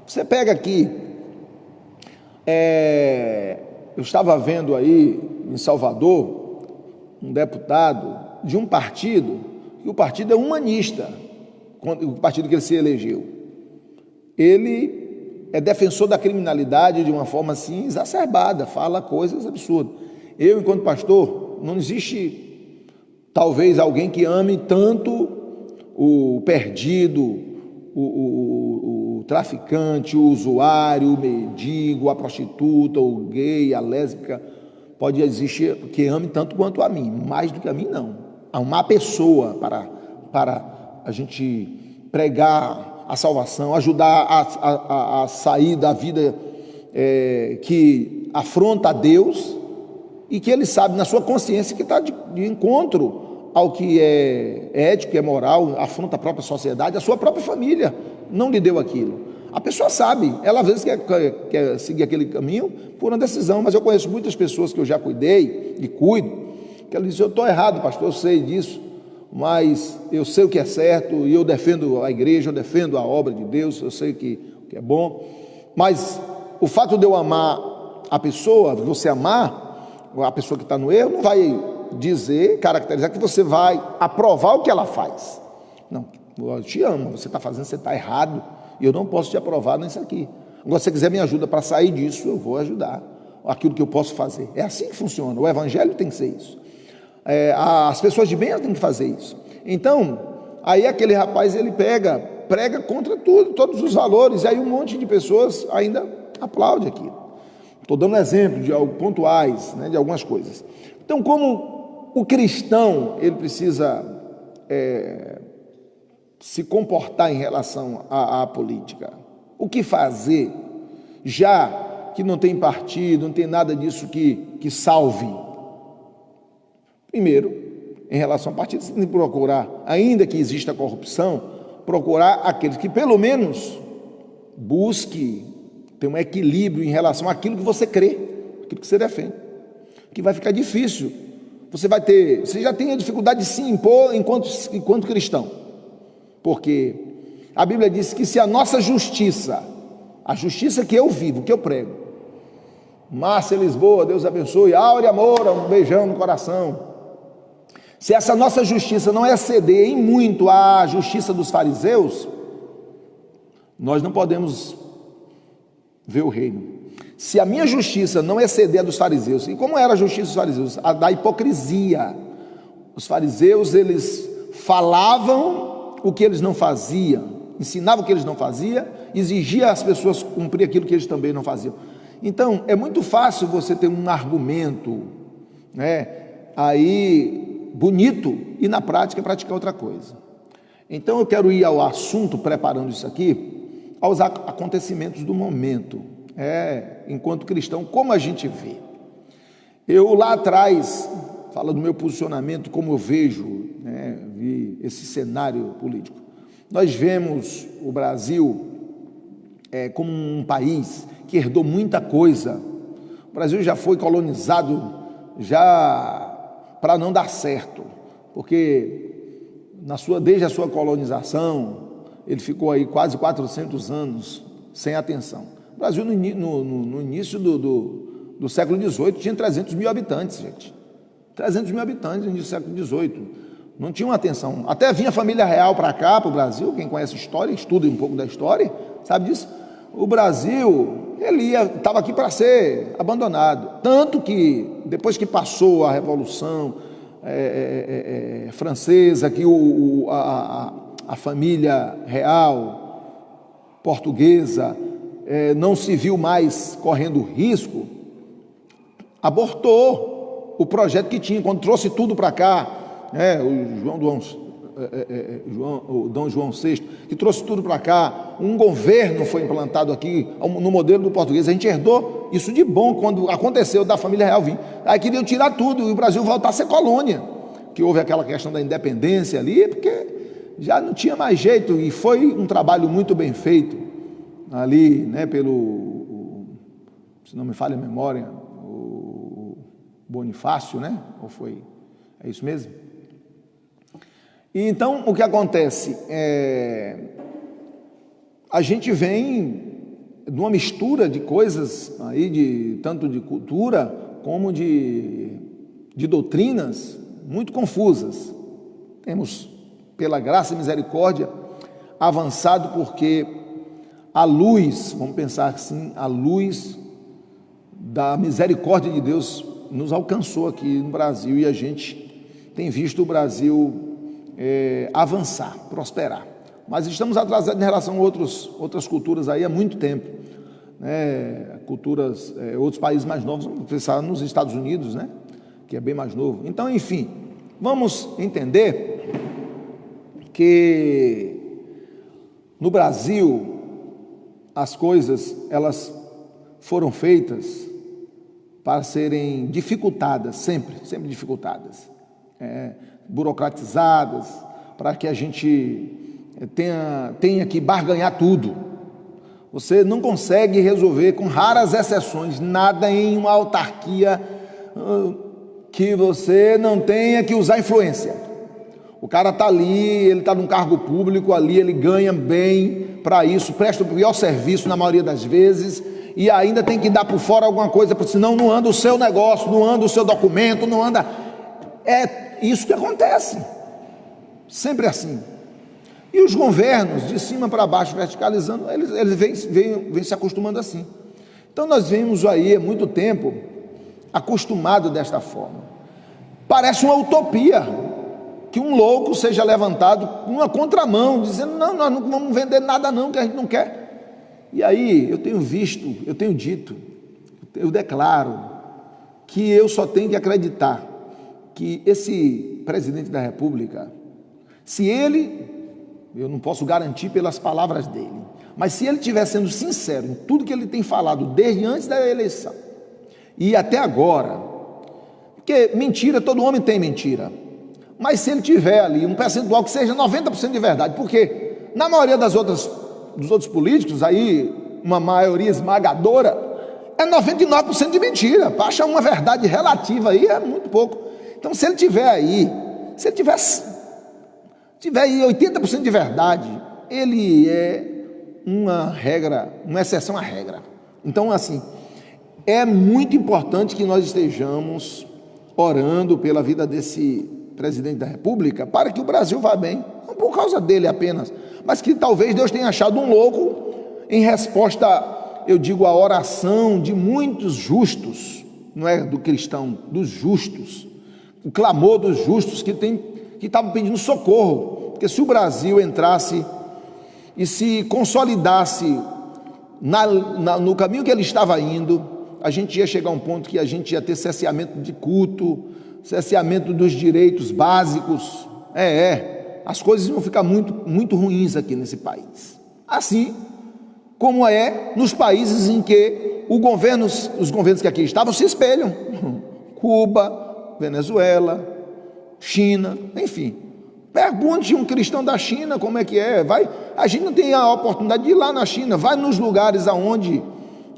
Você pega aqui Eu estava vendo aí em Salvador um deputado de um partido, e o partido é humanista, o partido que ele se elegeu. Ele é defensor da criminalidade de uma forma assim exacerbada, fala coisas absurdas. Eu, enquanto pastor, não existe talvez alguém que ame tanto o perdido, o traficante, o usuário, o mendigo, a prostituta, o gay, a lésbica. Pode existir que ame tanto quanto a mim, mais do que a mim não. Há uma pessoa para a gente pregar a salvação, ajudar a sair da vida que afronta a Deus e que ele sabe na sua consciência que está de encontro ao que é ético, é moral, afronta a própria sociedade, a sua própria família não lhe deu aquilo. A pessoa sabe, ela às vezes quer seguir aquele caminho por uma decisão, mas eu conheço muitas pessoas que eu já cuidei e cuido, que ela diz: eu estou errado, pastor, eu sei disso, mas eu sei o que é certo e eu defendo a igreja, eu defendo a obra de Deus, eu sei o que é bom, mas o fato de eu amar a pessoa, você amar a pessoa que está no erro, não vai dizer, caracterizar que você vai aprovar o que ela faz. Não, eu te amo, você está fazendo, você está errado, e eu não posso te aprovar nisso aqui. Agora, se você quiser me ajuda para sair disso, eu vou ajudar, aquilo que eu posso fazer. É assim que funciona, o evangelho tem que ser isso. As pessoas de bem têm que fazer isso. Então, aí aquele rapaz, ele prega contra tudo, todos os valores, e aí um monte de pessoas ainda aplaude aquilo. Estou dando exemplo de algo pontuais, né, de algumas coisas. Então, como o cristão, ele precisa se comportar em relação à política? O que fazer, já que não tem partido, não tem nada disso que salve? Primeiro, em relação ao partido, você tem que procurar, ainda que exista corrupção, procurar aqueles que pelo menos busque ter um equilíbrio em relação àquilo que você crê, aquilo que você defende, que vai ficar difícil. Você já tem a dificuldade de se impor enquanto cristão, porque a Bíblia diz que se a nossa justiça, a justiça que eu vivo, que eu prego, Márcia Lisboa, Deus abençoe, Áurea Moura, um beijão no coração, se essa nossa justiça não exceder em muito à justiça dos fariseus, nós não podemos ver o reino. Se a minha justiça não exceder a dos fariseus, e como era a justiça dos fariseus? A da hipocrisia. Os fariseus, eles falavam o que eles não faziam, ensinavam o que eles não faziam, exigiam às pessoas cumprir aquilo que eles também não faziam. Então, é muito fácil você ter um argumento, né, aí bonito, e na prática praticar outra coisa. Então eu quero ir ao assunto, preparando isso aqui, aos acontecimentos do momento, enquanto cristão, como a gente vê. Eu lá atrás, falo do meu posicionamento, como eu vejo, vi esse cenário político. Nós vemos o Brasil como um país que herdou muita coisa. O Brasil já foi colonizado para não dar certo, porque desde a sua colonização, ele ficou aí quase 400 anos sem atenção. O Brasil, no início do século XVIII, tinha 300 mil habitantes, gente. 300 mil habitantes no início do século XVIII. Não tinha uma atenção. Até vinha a família real para cá, para o Brasil. Quem conhece história, estuda um pouco da história, sabe disso. O Brasil, ele estava aqui para ser abandonado. Tanto que, depois que passou a Revolução Francesa, que a família real portuguesa não se viu mais correndo risco, abortou o projeto que tinha, quando trouxe tudo para cá, o Dom João VI, que trouxe tudo para cá, um governo foi implantado aqui, no modelo do português. A gente herdou isso de bom, quando aconteceu da família real vir. Aí queriam tirar tudo, e o Brasil voltar a ser colônia, que houve aquela questão da independência ali, porque já não tinha mais jeito, e foi um trabalho muito bem feito, ali, se não me falha a memória, o Bonifácio, ou foi, é isso mesmo? E então, o que acontece? A gente vem de uma mistura de coisas aí, tanto de cultura como de doutrinas muito confusas. Temos, pela graça e misericórdia, avançado porque a luz, vamos pensar assim, a luz da misericórdia de Deus nos alcançou aqui no Brasil e a gente tem visto o Brasil avançar, prosperar. Mas estamos atrasados em relação a outras culturas aí há muito tempo, né? Culturas, outros países mais novos, vamos pensar nos Estados Unidos, né? Que é bem mais novo. Então, enfim, vamos entender que no Brasil as coisas, elas foram feitas para serem dificultadas, sempre dificultadas, burocratizadas, para que a gente tenha que barganhar tudo. Você não consegue resolver, com raras exceções, nada em uma autarquia que você não tenha que usar influência. O cara está ali, ele está num cargo público ali, ele ganha bem para isso, presta o pior serviço na maioria das vezes, e ainda tem que dar por fora alguma coisa, porque senão não anda o seu negócio, não anda o seu documento, não anda. É isso que acontece, sempre assim. E os governos, de cima para baixo, verticalizando, eles vêm se acostumando assim. Então nós vemos aí há muito tempo acostumado desta forma. Parece uma utopia que um louco seja levantado numa contramão, dizendo, não, nós não vamos vender nada não, que a gente não quer. E aí eu tenho visto, eu tenho dito, eu declaro que eu só tenho que acreditar que esse presidente da República, se ele, eu não posso garantir pelas palavras dele, mas se ele estiver sendo sincero em tudo que ele tem falado desde antes da eleição e até agora, porque mentira, todo homem tem mentira, mas se ele tiver ali um percentual que seja 90% de verdade, porque na maioria dos outros políticos, aí uma maioria esmagadora, é 99% de mentira, para achar uma verdade relativa aí é muito pouco. Então se ele tiver aí, se ele tiver aí 80% de verdade, ele é uma regra, uma exceção à regra. Então assim, é muito importante que nós estejamos orando pela vida desse presidente da República, para que o Brasil vá bem, não por causa dele apenas, mas que talvez Deus tenha achado um louco em resposta, eu digo, à oração de muitos justos, não é do cristão, dos justos, o clamor dos justos que estavam pedindo socorro, porque se o Brasil entrasse e se consolidasse no caminho que ele estava indo, a gente ia chegar a um ponto que a gente ia ter cerceamento de culto, cerceamento dos direitos básicos, as coisas vão ficar muito, muito ruins aqui nesse país, assim como é nos países em que os governos que aqui estavam se espelham, Cuba, Venezuela, China, enfim. Pergunte um cristão da China como é que é, a gente não tem a oportunidade de ir lá na China, vai nos lugares aonde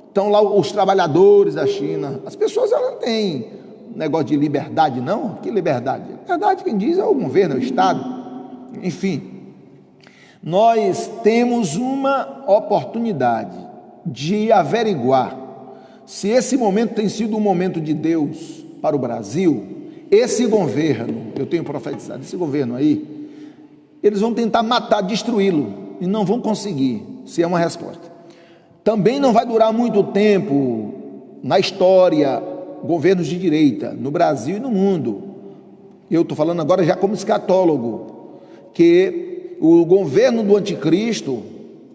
estão lá os trabalhadores da China, as pessoas elas não têm negócio de liberdade não, que liberdade? Liberdade quem diz é o governo, é o Estado, enfim. Nós temos uma oportunidade de averiguar se esse momento tem sido um momento de Deus para o Brasil. Esse governo, eu tenho profetizado, esse governo aí, eles vão tentar matar, destruí-lo, e não vão conseguir, se é uma resposta. Também não vai durar muito tempo na história, governos de direita, no Brasil e no mundo. Eu estou falando agora já como escatólogo, que o governo do anticristo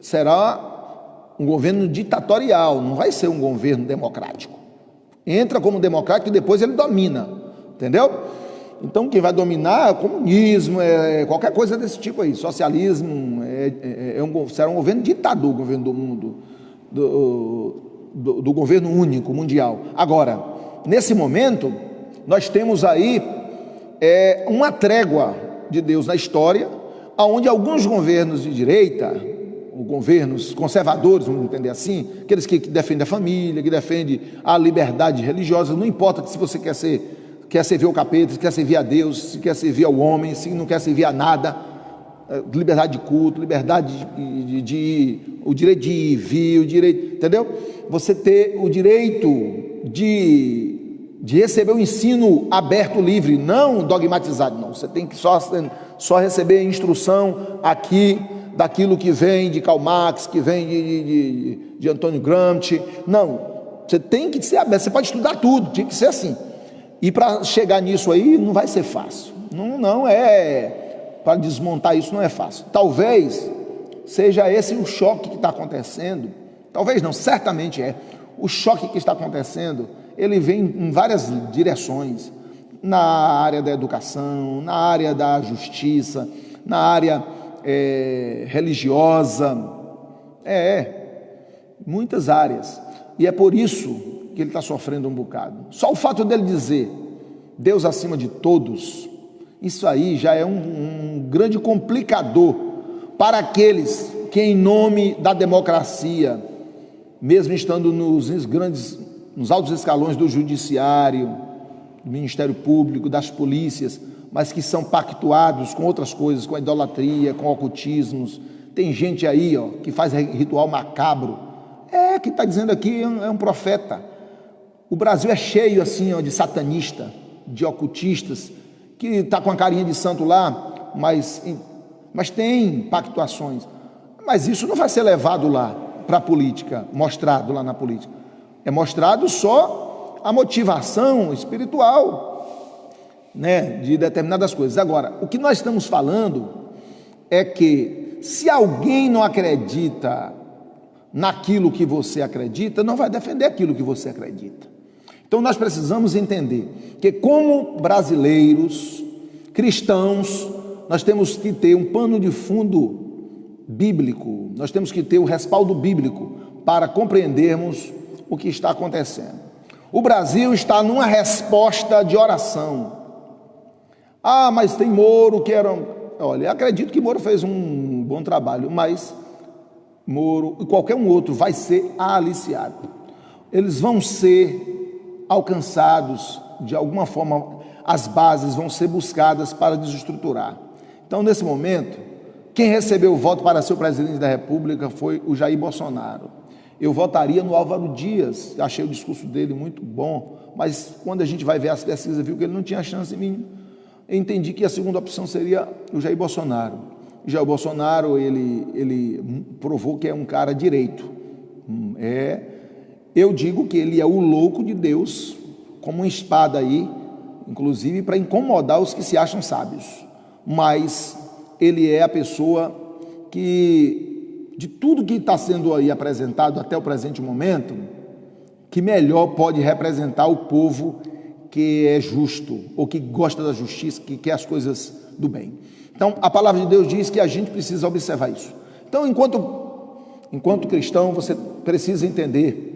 será um governo ditatorial, não vai ser um governo democrático. Entra como democrático e depois ele domina, entendeu? Então quem vai dominar é o comunismo, qualquer coisa desse tipo aí, socialismo, será um governo ditador, o governo do mundo, do governo único, mundial. Agora, nesse momento, nós temos aí uma trégua de Deus na história, onde alguns governos de direita, governos conservadores, vamos entender assim, aqueles que defendem a família, que defendem a liberdade religiosa, não importa se você quer servir ao capeta, se quer servir a Deus, se quer servir ao homem, se não quer servir a nada, liberdade de culto, liberdade de ir o direito de ir e vir, o direito, entendeu? Você ter o direito de receber o ensino aberto, livre, não dogmatizado, não. Você tem que só receber instrução aqui, daquilo que vem de Karl Marx, que vem de Antônio Gramsci. Não, você tem que ser aberto, você pode estudar tudo, tinha que ser assim. E para chegar nisso aí, não vai ser fácil. Não é, para desmontar isso não é fácil. Talvez seja esse o choque que está acontecendo, talvez não, certamente é. O choque que está acontecendo, ele vem em várias direções, na área da educação, na área da justiça, na área religiosa, muitas áreas, e é por isso que ele está sofrendo um bocado. Só o fato dele dizer Deus acima de todos, isso aí já é um grande complicador para aqueles que, em nome da democracia, mesmo estando nos altos escalões do judiciário, do Ministério Público, das polícias, mas que são pactuados com outras coisas, com a idolatria, com ocultismos. Tem gente aí, que faz ritual macabro. Quem está dizendo aqui é um profeta. O Brasil é cheio assim, de satanista, de ocultistas, que está com a carinha de santo lá, mas tem pactuações. Mas isso não vai ser levado lá para a política, mostrado lá na política. É mostrado só a motivação espiritual, de determinadas coisas. Agora, o que nós estamos falando é que se alguém não acredita naquilo que você acredita, não vai defender aquilo que você acredita. Então nós precisamos entender que, como brasileiros, cristãos, nós temos que ter um pano de fundo bíblico, nós temos que ter o respaldo bíblico para compreendermos o que está acontecendo. O Brasil está numa resposta de oração. Mas tem Moro que era... Olha, eu acredito que Moro fez um bom trabalho, mas Moro e qualquer um outro vai ser aliciado. Eles vão ser alcançados de alguma forma, as bases vão ser buscadas para desestruturar. Então, nesse momento, quem recebeu o voto para ser o presidente da República foi o Jair Bolsonaro. Eu votaria no Álvaro Dias, achei o discurso dele muito bom, mas quando a gente vai ver as pesquisas, viu que ele não tinha chance em mim. Eu entendi que a segunda opção seria o Jair Bolsonaro. O Jair Bolsonaro, ele provou que é um cara direito. Eu digo que ele é o louco de Deus, como uma espada aí, inclusive para incomodar os que se acham sábios. Mas ele é a pessoa que, de tudo que está sendo aí apresentado até o presente momento, que melhor pode representar o povo que é justo, ou que gosta da justiça, que quer as coisas do bem. Então, a palavra de Deus diz que a gente precisa observar isso. Então, enquanto cristão, você precisa entender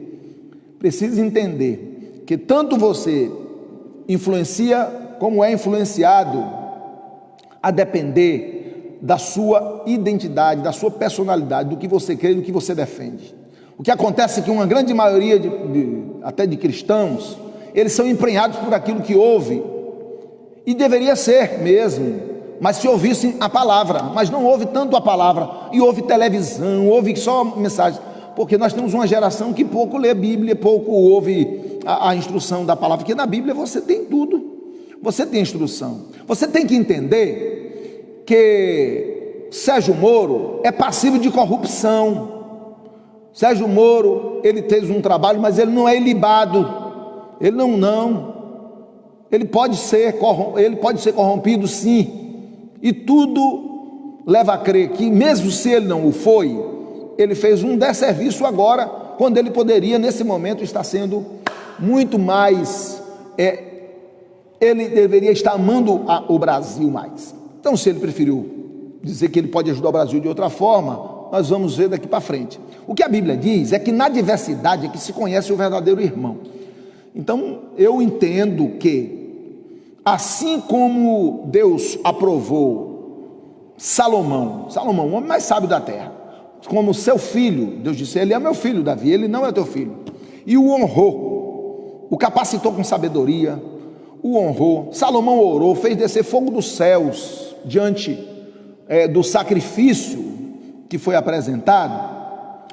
que tanto você influencia, como é influenciado, a depender da sua identidade, da sua personalidade, do que você crê e do que você defende. O que acontece é que uma grande maioria, até de cristãos, eles são emprenhados por aquilo que ouve, e deveria ser mesmo, mas se ouvissem a palavra, mas não ouve tanto a palavra, e ouve televisão, ouve só mensagens, porque nós temos uma geração que pouco lê Bíblia, pouco ouve a instrução da palavra, porque na Bíblia você tem tudo, você tem instrução. Você tem que entender que Sérgio Moro é passivo de corrupção. Sérgio Moro, ele fez um trabalho, mas ele não é ilibado. Ele ele pode ser corrompido, sim, e tudo leva a crer que, mesmo se ele não o foi, ele fez um desserviço agora, quando ele poderia, nesse momento, estar sendo muito mais, ele deveria estar amando o Brasil mais. Então, se ele preferiu dizer que ele pode ajudar o Brasil de outra forma, nós vamos ver daqui para frente. O que a Bíblia diz é que na diversidade é que se conhece o verdadeiro irmão. Então, eu entendo que, assim como Deus aprovou Salomão, o homem mais sábio da terra, como seu filho, Deus disse, ele é meu filho, Davi, ele não é teu filho, e o honrou, o capacitou com sabedoria, o honrou. Salomão orou, fez descer fogo dos céus, diante do sacrifício que foi apresentado.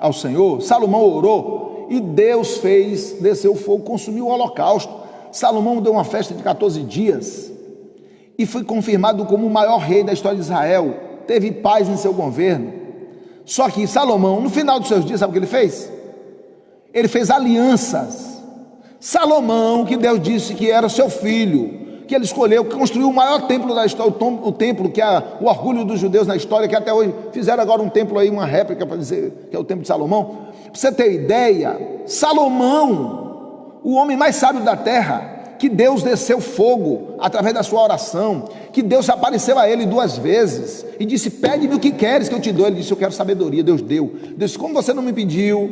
ao Senhor, Salomão orou e Deus fez descer o fogo, consumiu o holocausto. Salomão deu uma festa de 14 dias e foi confirmado como o maior rei da história de Israel, teve paz em seu governo. Só que Salomão, no final dos seus dias, sabe o que ele fez? Ele fez alianças. Salomão, que Deus disse que era seu filho, que ele escolheu, que construiu o maior templo da história, o templo que é o orgulho dos judeus na história, que até hoje fizeram agora um templo aí, uma réplica para dizer que é o templo de Salomão. Para você ter ideia, Salomão, o homem mais sábio da terra, que Deus desceu fogo através da sua oração, que Deus apareceu a ele 2 vezes e disse: pede-me o que queres que eu te dou. Ele disse: eu quero sabedoria. Deus deu. Deus disse: como você não me pediu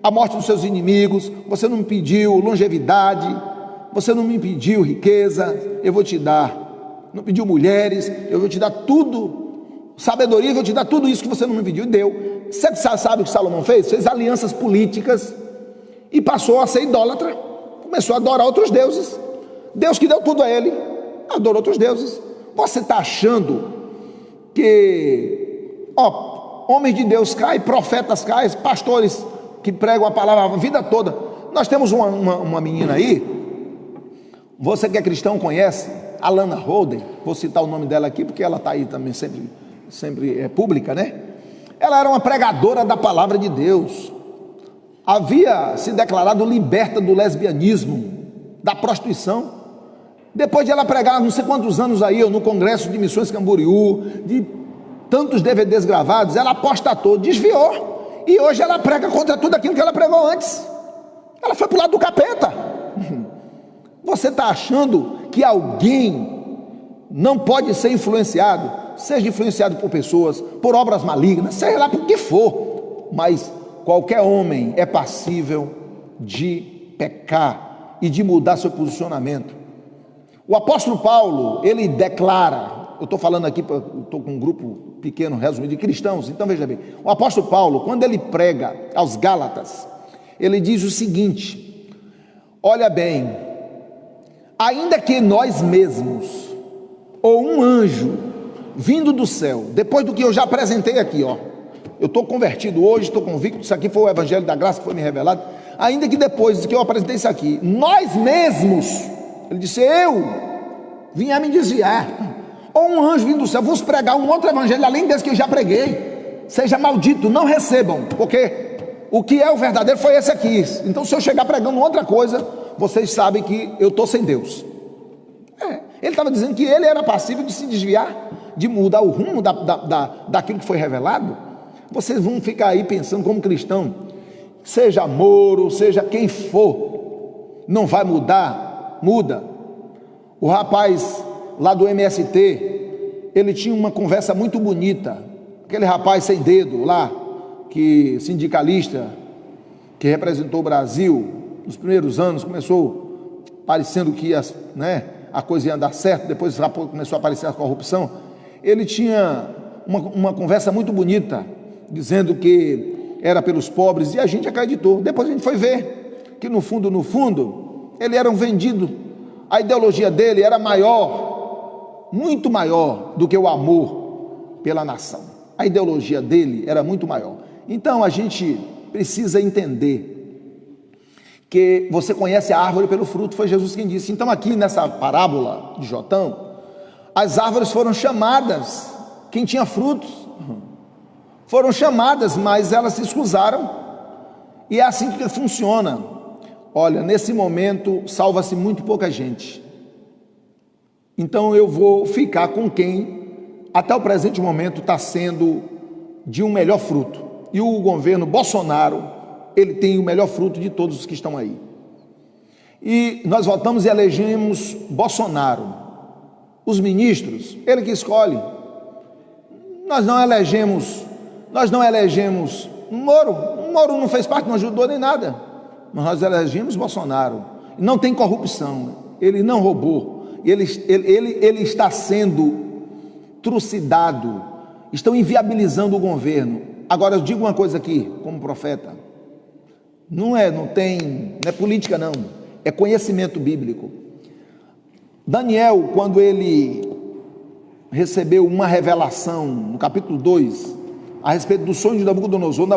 a morte dos seus inimigos, você não me pediu longevidade, você não me pediu riqueza, eu vou te dar. Não pediu mulheres, eu vou te dar tudo. Sabedoria, eu vou te dar tudo isso que você não me pediu. E deu. Você sabe o que Salomão fez? Fez alianças políticas e passou a ser idólatra. Começou a adorar outros deuses. Deus que deu tudo a ele, adorou outros deuses. Você está achando que homens de Deus caem, profetas caem, pastores que pregam a palavra a vida toda? Nós temos uma menina aí, você que é cristão conhece, Alana Holden, vou citar o nome dela aqui porque ela está aí também, sempre é pública, né? Ela era uma pregadora da palavra de Deus, havia se declarado liberta do lesbianismo, da prostituição. Depois de ela pregar não sei quantos anos aí, no Congresso de Missões Camboriú, de tantos DVDs gravados, ela apostatou, desviou, e hoje ela prega contra tudo aquilo que ela pregou antes. Ela foi para o lado do capeta. Você está achando que alguém não pode ser influenciado? Seja influenciado por pessoas, por obras malignas, seja lá por que for, mas qualquer homem é passível de pecar e de mudar seu posicionamento. O apóstolo Paulo, ele declara, eu estou falando aqui, estou com um grupo pequeno, resumido, de cristãos, então veja bem, o apóstolo Paulo, quando ele prega aos Gálatas, ele diz o seguinte: olha bem, ainda que nós mesmos, ou um anjo vindo do céu, depois do que eu já apresentei aqui, eu estou convertido hoje, estou convicto, isso aqui foi o evangelho da graça que foi me revelado, ainda que depois que eu apresentei isso aqui, nós mesmos, ele disse, eu vim a me desviar, ou um anjo vindo do céu, vos pregar um outro evangelho além desse que eu já preguei, seja maldito, não recebam, porque o que é o verdadeiro foi esse aqui. Então se eu chegar pregando outra coisa, vocês sabem que eu estou sem Deus. Ele estava dizendo que ele era passível de se desviar, de mudar o rumo daquilo que foi revelado. Vocês vão ficar aí pensando como cristão, seja Moro, seja quem for, não vai mudar? Muda. O rapaz lá do MST, ele tinha uma conversa muito bonita, aquele rapaz sem dedo lá, que sindicalista, que representou o Brasil nos primeiros anos, começou parecendo que a coisa ia dar certo, depois começou a aparecer a corrupção. Ele tinha uma conversa muito bonita, dizendo que era pelos pobres, e a gente acreditou. Depois a gente foi ver que no fundo, ele era um vendido. A ideologia dele era maior, muito maior do que o amor pela nação. A ideologia dele era muito maior. Então a gente precisa entender que você conhece a árvore pelo fruto, foi Jesus quem disse. Então aqui nessa parábola de Jotão, as árvores foram chamadas, quem tinha frutos, foram chamadas, mas elas se escusaram, e é assim que funciona. Olha, nesse momento salva-se muito pouca gente, então eu vou ficar com quem até o presente momento está sendo de um melhor fruto, e o governo Bolsonaro, ele tem o melhor fruto de todos os que estão aí, e nós votamos e elegemos Bolsonaro, os ministros, ele que escolhe. Nós não elegemos Moro. Moro não fez parte, não ajudou nem nada, mas nós elegemos Bolsonaro. Não tem corrupção, ele não roubou, ele está sendo trucidado, estão inviabilizando o governo. Agora eu digo uma coisa aqui, como profeta, não é política não, é conhecimento bíblico. Daniel, quando ele recebeu uma revelação, no capítulo 2, a respeito do sonho de Nabucodonosor.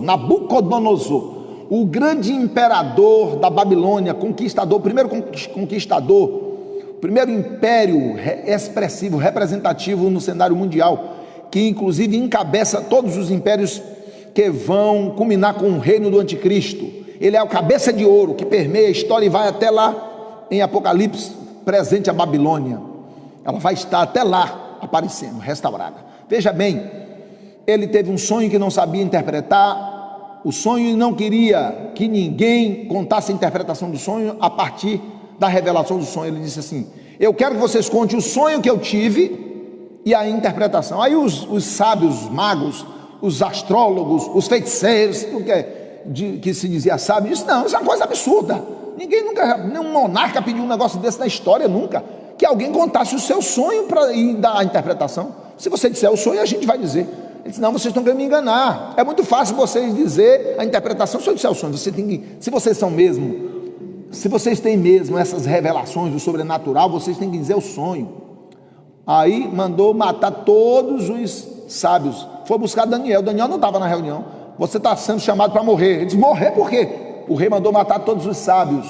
Nabucodonosor, o grande imperador da Babilônia, conquistador, primeiro conquistador, primeiro império expressivo, representativo no cenário mundial, que inclusive encabeça todos os impérios que vão culminar com o reino do anticristo. Ele é o cabeça de ouro que permeia a história e vai até lá em Apocalipse, presente a Babilônia. Ela vai estar até lá aparecendo, restaurada. Veja bem, ele teve um sonho que não sabia interpretar o sonho e não queria que ninguém contasse a interpretação do sonho a partir da revelação do sonho. Ele disse assim: eu quero que vocês contem o sonho que eu tive e a interpretação. Aí os sábios, os magos, os astrólogos, os feiticeiros, que se dizia sábio, disse: não, isso é uma coisa absurda. Ninguém nunca, nenhum monarca pediu um negócio desse na história, nunca, que alguém contasse o seu sonho para ir dar a interpretação. Se você disser o sonho, a gente vai dizer. Ele disse: não, vocês estão querendo me enganar. É muito fácil vocês dizer a interpretação se eu disser o sonho. Você tem que, se vocês têm mesmo essas revelações do sobrenatural, vocês têm que dizer o sonho. Aí mandou matar todos os sábios. Foi buscar Daniel. Daniel não estava na reunião. Você está sendo chamado para morrer. Ele disse: morrer por quê? O rei mandou matar todos os sábios,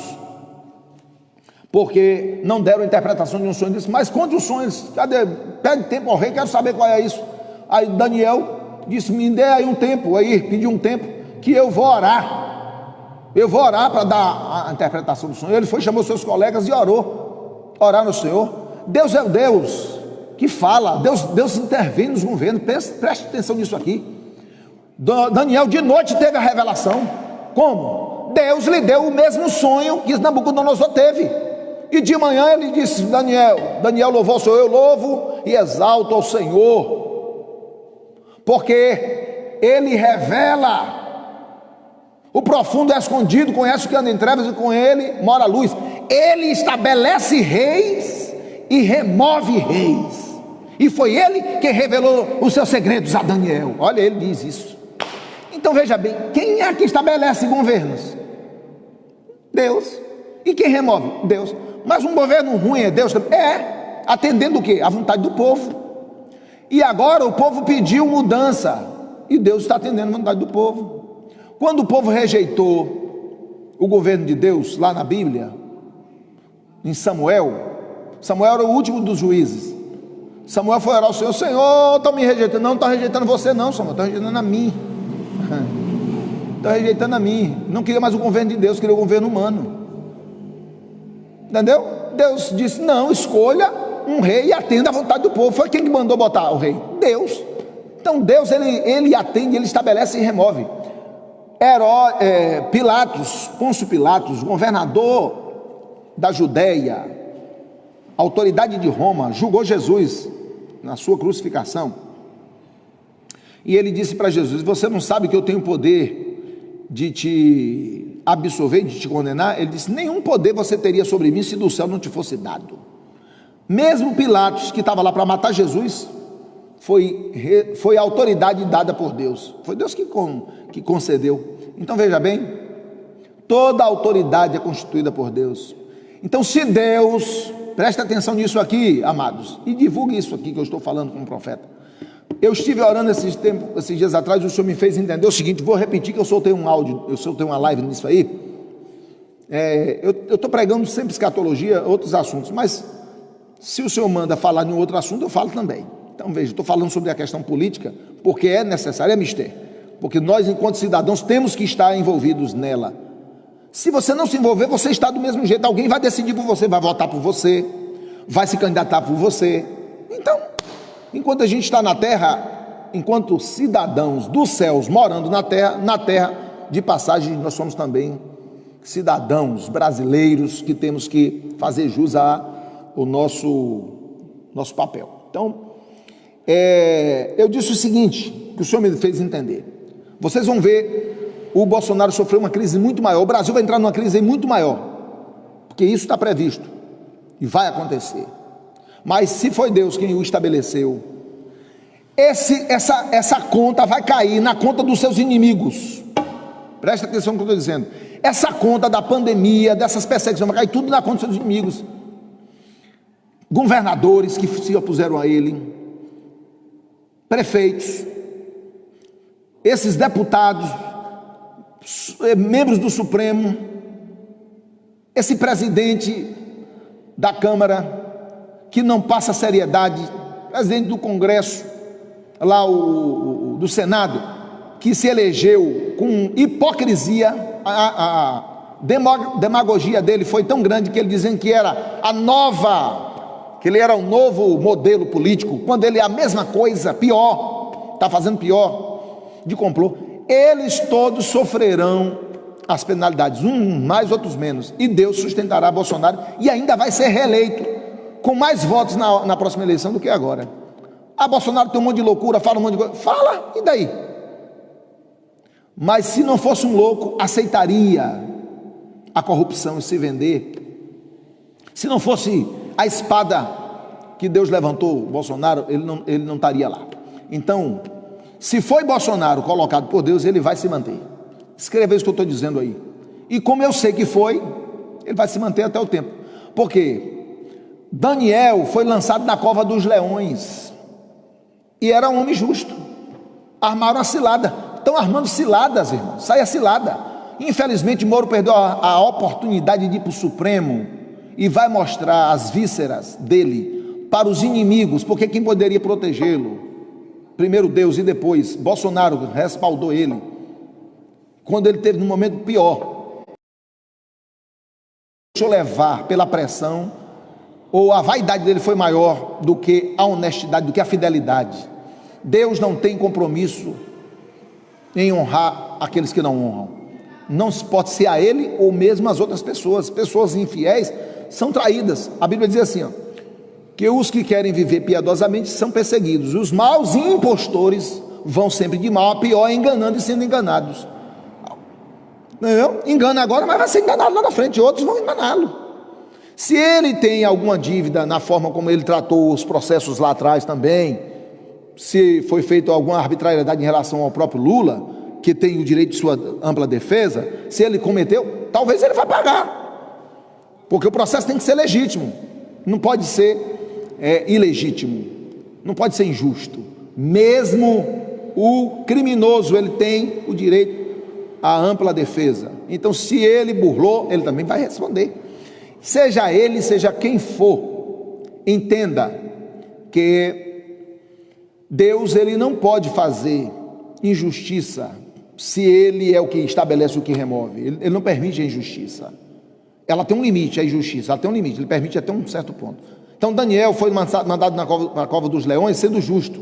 porque não deram a interpretação de um sonho. Ele disse: mas conte os sonhos. Cadê? Pede tempo ao rei, quero saber qual é isso. Aí Daniel disse: me dê aí um tempo. Aí pediu um tempo, que eu vou orar para dar a interpretação do sonho. Ele foi, chamou seus colegas e oraram ao Senhor. Deus é o Deus que fala. Deus intervém nos governos. Preste atenção nisso aqui. Daniel de noite teve a revelação. Como? Deus lhe deu o mesmo sonho que Nabucodonosor teve. E de manhã ele disse: Daniel louvou o Senhor. Eu louvo e exalto ao Senhor, porque ele revela o profundo é escondido, conhece o que anda em trevas, e com ele mora a luz. Ele estabelece reis e remove reis, e foi ele que revelou os seus segredos a Daniel. Olha, ele diz isso. Então veja bem, quem é que estabelece governos? Deus. E quem remove? Deus. Mas um governo ruim é Deus? É, atendendo o quê? A vontade do povo. E agora o povo pediu mudança, e Deus está atendendo a vontade do povo. Quando o povo rejeitou o governo de Deus, lá na Bíblia, em Samuel era o último dos juízes. Samuel foi orar ao Senhor: Senhor, estão me rejeitando. Não estão rejeitando você não, Samuel, estão rejeitando a mim. Estão rejeitando a mim. Não queria mais o governo de Deus, queria o governo humano. Entendeu? Deus disse: não, escolha um rei e atenda à vontade do povo. Foi quem que mandou botar o rei? Deus. Então Deus, ele atende, ele estabelece e remove. Pôncio Pilatos, governador da Judéia, autoridade de Roma, julgou Jesus na sua crucificação. E ele disse para Jesus: você não sabe que eu tenho poder de te absolver, de te condenar? Ele disse: nenhum poder você teria sobre mim se do céu não te fosse dado. Mesmo Pilatos, que estava lá para matar Jesus, foi a autoridade dada por Deus. Foi Deus que concedeu. Então veja bem, toda a autoridade é constituída por Deus. Então, se Deus, presta atenção nisso aqui, amados, e divulgue isso aqui que eu estou falando como profeta. Eu estive orando esses dias atrás, o Senhor me fez entender o seguinte. Vou repetir, que eu soltei um áudio, eu soltei uma live nisso aí. Eu estou pregando sempre escatologia, outros assuntos, mas se o Senhor manda falar em outro assunto, eu falo também. Então veja, estou falando sobre a questão política, porque é necessário, é mister, porque nós, enquanto cidadãos, temos que estar envolvidos nela. Se você não se envolver, você está do mesmo jeito. Alguém vai decidir por você, vai votar por você, vai se candidatar por você. Então, enquanto a gente está na terra, enquanto cidadãos dos céus morando na terra de passagem, nós somos também cidadãos brasileiros que temos que fazer jus ao nosso papel. Então, eu disse o seguinte, que o Senhor me fez entender. Vocês vão ver, o Bolsonaro sofreu uma crise muito maior, o Brasil vai entrar numa crise muito maior, porque isso está previsto e vai acontecer. Mas se foi Deus quem o estabeleceu, essa conta vai cair na conta dos seus inimigos. Presta atenção no que eu estou dizendo. Essa conta da pandemia, dessas perseguições, vai cair tudo na conta dos seus inimigos. Governadores que se opuseram a ele, prefeitos, esses deputados, membros do Supremo, esse presidente da Câmara, que não passa seriedade, presidente do Congresso, lá do Senado, que se elegeu com hipocrisia, a demagogia dele foi tão grande que ele dizendo que era que ele era um novo modelo político, quando ele é a mesma coisa, pior, está fazendo pior, de complô. Eles todos sofrerão as penalidades, uns mais, outros menos, e Deus sustentará Bolsonaro, e ainda vai ser reeleito, com mais votos na próxima eleição do que agora. Bolsonaro tem um monte de loucura, fala um monte de coisa, fala, e daí? Mas se não fosse um louco, aceitaria a corrupção e se vender. Se não fosse a espada que Deus levantou, Bolsonaro, ele não estaria lá. Então, se foi Bolsonaro colocado por Deus, ele vai se manter. Escreva isso que eu estou dizendo aí. E como eu sei que foi, ele vai se manter até o tempo. Porque Daniel foi lançado na cova dos leões, e era um homem justo. Armaram a cilada. Estão armando ciladas, irmãos. Sai a cilada. Infelizmente Moro perdeu a oportunidade de ir para o Supremo e vai mostrar as vísceras dele para os inimigos, porque quem poderia protegê-lo? Primeiro Deus, e depois Bolsonaro respaldou ele quando ele teve no momento pior. Deixou levar pela pressão, ou a vaidade dele foi maior do que a honestidade, do que a fidelidade. Deus não tem compromisso em honrar aqueles que não honram. Não se pode ser a ele ou mesmo as outras pessoas. Pessoas infiéis são traídas. A Bíblia diz assim, que os que querem viver piedosamente são perseguidos. Os maus e impostores vão sempre de mal a pior, enganando e sendo enganados. Não, engana agora, mas vai ser enganado lá na frente. Outros vão enganá-lo. Se ele tem alguma dívida na forma como ele tratou os processos lá atrás também, se foi feita alguma arbitrariedade em relação ao próprio Lula, que tem o direito de sua ampla defesa, se ele cometeu, talvez ele vai pagar, porque o processo tem que ser legítimo, não pode ser ilegítimo, não pode ser injusto. Mesmo o criminoso, ele tem o direito à ampla defesa. Então, se ele burlou, ele também vai responder. Seja ele, seja quem for, entenda que Deus, ele não pode fazer injustiça se ele é o que estabelece, o que remove. Ele não permite a injustiça. Ela tem um limite, a injustiça, ela tem um limite, ele permite até um certo ponto. Então Daniel foi mandado na cova dos leões sendo justo,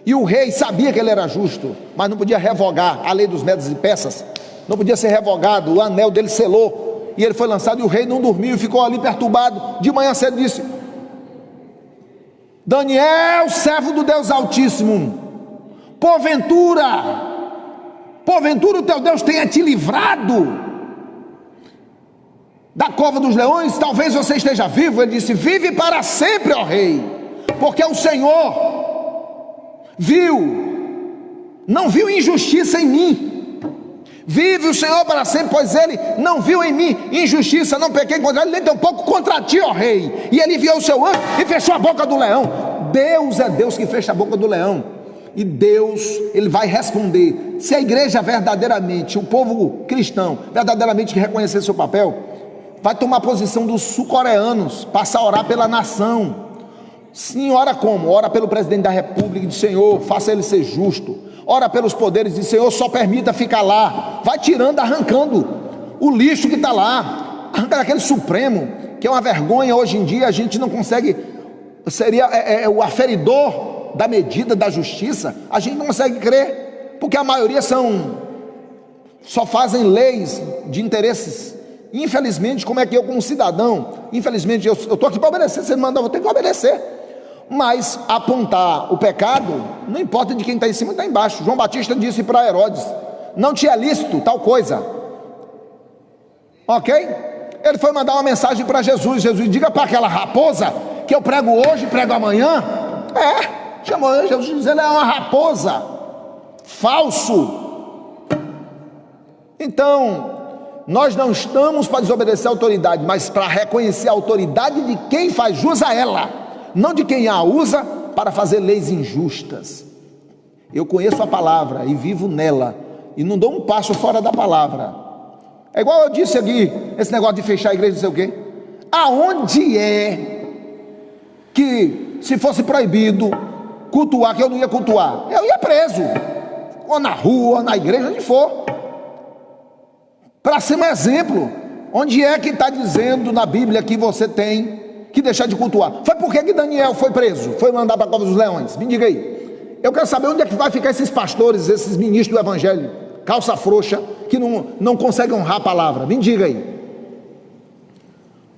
e o rei sabia que ele era justo, mas não podia revogar a lei dos medos e persas, não podia ser revogado, o anel dele selou, e ele foi lançado, e o rei não dormiu e ficou ali perturbado. De manhã cedo disse: Daniel, servo do Deus Altíssimo, porventura o teu Deus tenha te livrado da cova dos leões? Talvez você esteja vivo. Ele disse: vive para sempre, ó rei, porque o Senhor não viu injustiça em mim. Vive o Senhor para sempre, pois ele não viu em mim injustiça, não pequei contra ele, nem tampouco contra ti, ó rei. E ele enviou o seu anjo e fechou a boca do leão. Deus é Deus que fecha a boca do leão, e Deus, ele vai responder. Se a igreja verdadeiramente, o povo cristão verdadeiramente que reconhecer seu papel, vai tomar a posição dos sul-coreanos, passar a orar pela nação. Sim, ora como? Ora pelo presidente da república, diz: Senhor, faça ele ser justo. Ora pelos poderes, diz: Senhor, só permita ficar lá. Vai tirando, arrancando o lixo que está lá, arranca daquele Supremo, que é uma vergonha. Hoje em dia a gente não consegue, seria o aferidor da medida da justiça, a gente não consegue crer, porque a maioria só fazem leis de interesses. Infelizmente, como é que eu, como cidadão, infelizmente eu estou aqui para obedecer, você manda, eu vou ter que obedecer, mas apontar o pecado, não importa de quem está em cima e está embaixo. João Batista disse para Herodes: não te é lícito tal coisa, ok? Ele foi mandar uma mensagem para Jesus: Jesus, diga para aquela raposa que eu prego hoje, prego amanhã. Chamou Jesus, ele é uma raposa, falso. Então, nós não estamos para desobedecer a autoridade, mas para reconhecer a autoridade de quem faz jus a ela, não de quem a usa para fazer leis injustas. Eu conheço a palavra e vivo nela, e não dou um passo fora da palavra. É igual eu disse aqui, esse negócio de fechar a igreja, não sei o quê. Aonde é que, se fosse proibido cultuar, que eu não ia cultuar? Eu ia preso, ou na rua, ou na igreja, onde for, para ser um exemplo. Onde é que está dizendo na Bíblia que você tem que deixar de cultuar? Foi por que Daniel foi preso, foi mandado para a cova dos leões? Me diga aí. Eu quero saber onde é que vai ficar esses pastores, esses ministros do evangelho, calça frouxa, que não conseguem honrar a palavra. Me diga aí.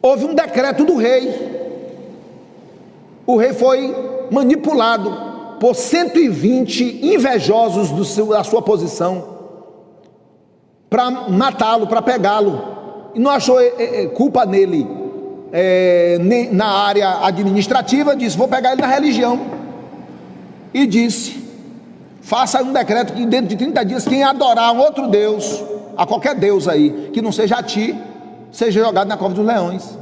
Houve um decreto do rei. O rei foi manipulado por 120 invejosos da sua posição para matá-lo, para pegá-lo. E não achou culpa nele na área administrativa. Disse: vou pegar ele na religião. E disse: faça um decreto que dentro de 30 dias quem adorar um outro Deus, a qualquer Deus aí, que não seja a ti, seja jogado na cova dos leões.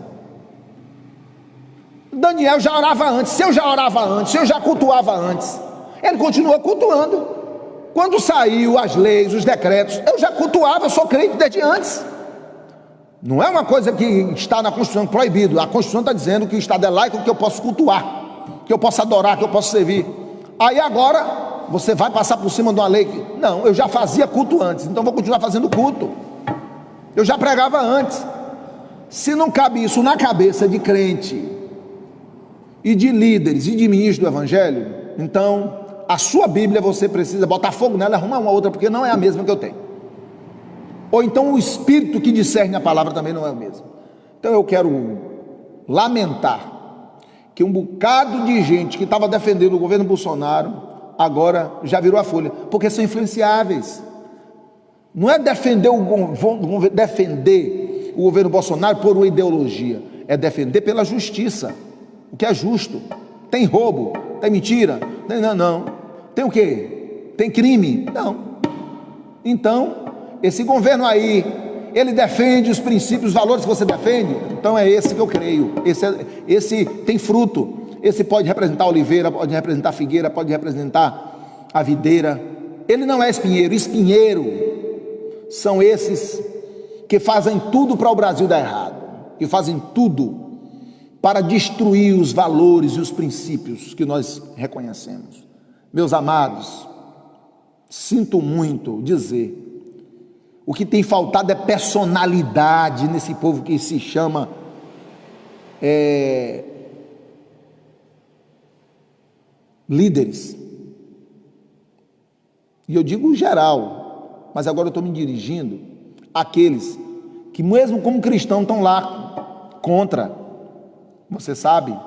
Daniel já orava antes. Se eu já orava antes, se eu já cultuava antes, ele continua cultuando. Quando saiu as leis, os decretos, eu já cultuava, eu sou crente desde antes. Não é uma coisa que está na Constituição proibido. A Constituição está dizendo que o Estado é laico, que eu posso cultuar, que eu posso adorar, que eu posso servir. Aí agora você vai passar por cima de uma lei que... Não, eu já fazia culto antes, então vou continuar fazendo culto. Eu já pregava antes. Se não cabe isso na cabeça de crente e de líderes e de ministros do evangelho, então a sua Bíblia você precisa botar fogo nela e arrumar uma outra, porque não é a mesma que eu tenho. Ou então o espírito que discerne a palavra também não é o mesmo. Então eu quero lamentar que um bocado de gente que estava defendendo o governo Bolsonaro agora já virou a folha, porque são influenciáveis. Não é defender o governo Bolsonaro por uma ideologia, é defender pela justiça, o que é justo. Tem roubo, tem mentira, não. Tem o quê? Tem crime? Não. Então esse governo aí, ele defende os princípios, os valores que você defende. Então é esse que eu creio. Esse tem fruto. Esse pode representar a oliveira, pode representar a figueira, pode representar a videira. Ele não é espinheiro. Espinheiro são esses que fazem tudo para o Brasil dar errado, que fazem tudo para destruir os valores e os princípios que nós reconhecemos. Meus amados, sinto muito dizer, o que tem faltado é personalidade nesse povo que se chama líderes. E eu digo geral, mas agora eu estou me dirigindo àqueles que mesmo como cristãos estão lá contra. Você sabe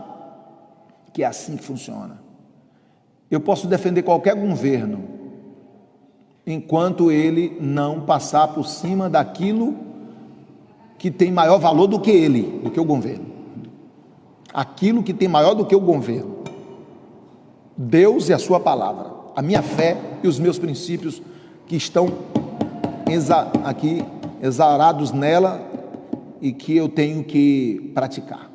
que é assim que funciona. Eu posso defender qualquer governo enquanto ele não passar por cima daquilo que tem maior valor do que ele, do que o governo. Aquilo que tem maior do que o governo. Deus e a sua palavra, a minha fé e os meus princípios que estão aqui exarados nela e que eu tenho que praticar.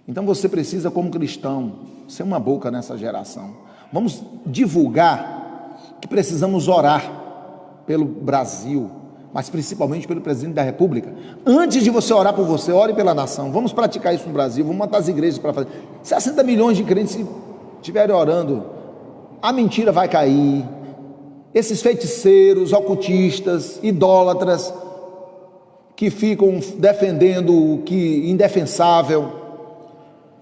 Então você precisa, como cristão, ser uma boca nessa geração. Vamos divulgar que precisamos orar pelo Brasil, mas principalmente pelo presidente da República. Antes de você orar por você, ore pela nação. Vamos praticar isso no Brasil, vamos montar as igrejas para fazer. 60 milhões de crentes se estiverem orando, a mentira vai cair. Esses feiticeiros, ocultistas, idólatras, que ficam defendendo o que indefensável.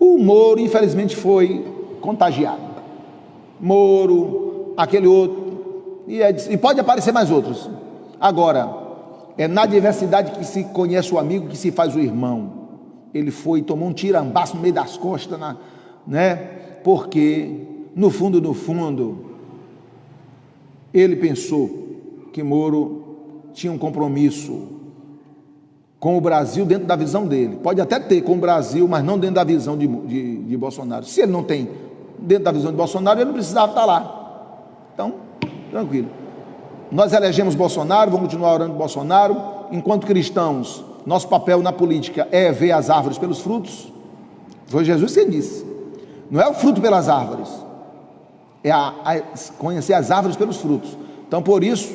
O Moro, infelizmente, foi contagiado. Moro, aquele outro, e pode aparecer mais outros. Agora, é na diversidade que se conhece o amigo, que se faz o irmão. Ele foi e tomou um tirambaço no meio das costas, né? Porque no fundo, ele pensou que Moro tinha um compromisso com o Brasil dentro da visão dele. Pode até ter com o Brasil, mas não dentro da visão de Bolsonaro. Se ele não tem dentro da visão de Bolsonaro, ele não precisava estar lá. Então, tranquilo. Nós elegemos Bolsonaro, vamos continuar orando por Bolsonaro. Enquanto cristãos, nosso papel na política é ver as árvores pelos frutos. Foi Jesus que disse. Não é o fruto pelas árvores. conhecer as árvores pelos frutos. Então, por isso,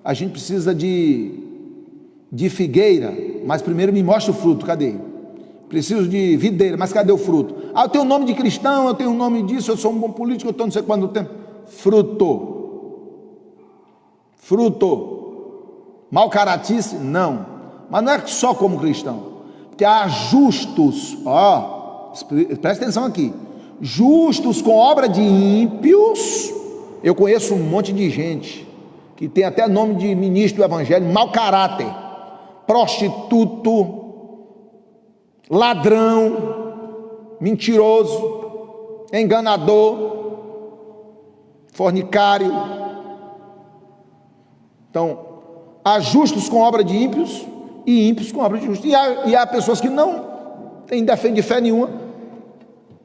a gente precisa de figueira, mas primeiro me mostra o fruto, cadê? Preciso de videira, mas cadê o fruto? Eu tenho um nome de cristão, eu tenho um nome disso, eu sou um bom político, eu estou não sei quanto tempo. Fruto. Mal caratice? Não. Mas não é só como cristão, porque há justos, presta atenção aqui, justos com obra de ímpios. Eu conheço um monte de gente que tem até nome de ministro do evangelho, mau caráter, prostituto, ladrão, mentiroso, enganador, fornicário. Então, há justos com obra de ímpios e ímpios com obra de justos. E há pessoas que não têm de fé nenhuma,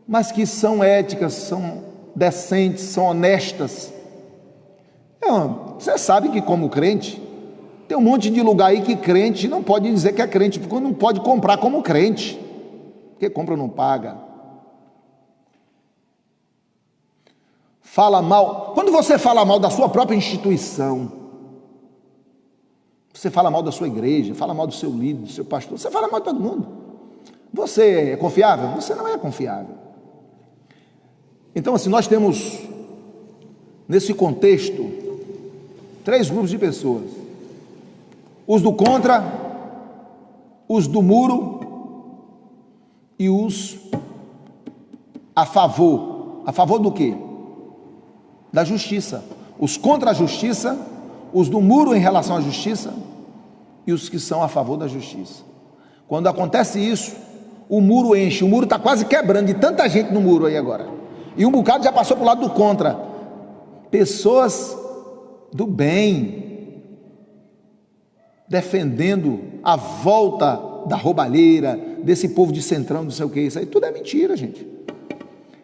mas que são éticas, são decentes, são honestas. Você sabe que como crente, tem um monte de lugar aí que crente não pode dizer que é crente, porque não pode comprar como crente, porque compra não paga. Fala mal, quando você fala mal da sua própria instituição, você fala mal da sua igreja, fala mal do seu líder, do seu pastor, você fala mal de todo mundo. Você é confiável? Você não é confiável. Então, assim, nós temos, nesse contexto, 3 grupos de pessoas: os do contra, os do muro e os a favor. A favor do quê? Da justiça. Os contra a justiça, os do muro em relação à justiça e os que são a favor da justiça. Quando acontece isso, o muro enche, o muro está quase quebrando de tanta gente no muro aí agora. E um bocado já passou para o lado do contra. Pessoas do bem, defendendo a volta da roubalheira, desse povo de centrão, não sei o que, isso aí tudo é mentira, gente.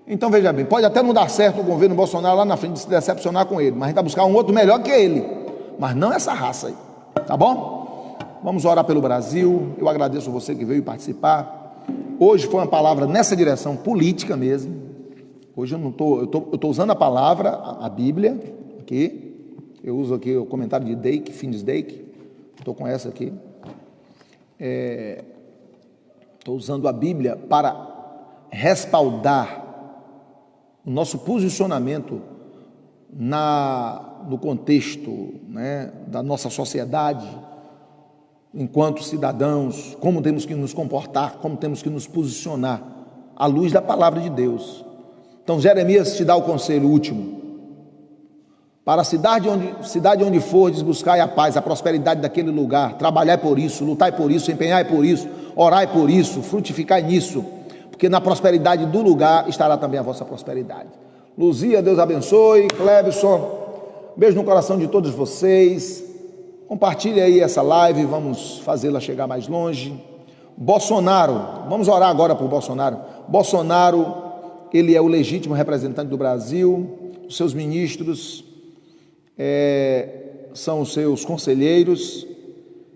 Então veja bem, pode até não dar certo o governo Bolsonaro lá na frente, se decepcionar com ele, mas a gente vai buscar um outro melhor que ele, mas não essa raça aí, tá bom? Vamos orar pelo Brasil. Eu agradeço a você que veio participar. Hoje foi uma palavra nessa direção política mesmo. Hoje eu estou usando a palavra, a Bíblia, aqui. Eu uso aqui o comentário de Dake, Finis Dake, estou com essa aqui. Estou usando a Bíblia para respaldar o nosso posicionamento no contexto, né, da nossa sociedade, enquanto cidadãos, como temos que nos comportar, como temos que nos posicionar à luz da palavra de Deus. Então Jeremias te dá o conselho último: para a cidade onde fordes, buscai a paz, a prosperidade daquele lugar, trabalhai por isso, lutai por isso, empenhai por isso, orai por isso, frutificai nisso, porque na prosperidade do lugar estará também a vossa prosperidade. Luzia, Deus abençoe. Clebson, beijo no coração de todos vocês. Compartilhe aí essa live, vamos fazê-la chegar mais longe. Bolsonaro, vamos orar agora por Bolsonaro. Bolsonaro, ele é o legítimo representante do Brasil, os seus ministros são os seus conselheiros,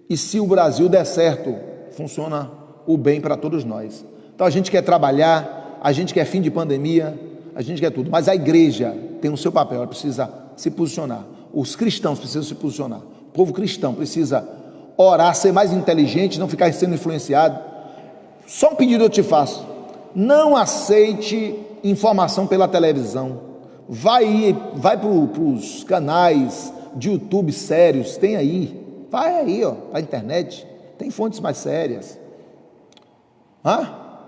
e se o Brasil der certo, funciona o bem para todos nós. Então a gente quer trabalhar, a gente quer fim de pandemia, a gente quer tudo, mas a igreja tem o seu papel, ela precisa se posicionar, os cristãos precisam se posicionar, o povo cristão precisa orar, ser mais inteligente, não ficar sendo influenciado. Só um pedido eu te faço: não aceite informação pela televisão, vai para os canais de YouTube sérios, tem aí, vai aí, a internet, tem fontes mais sérias.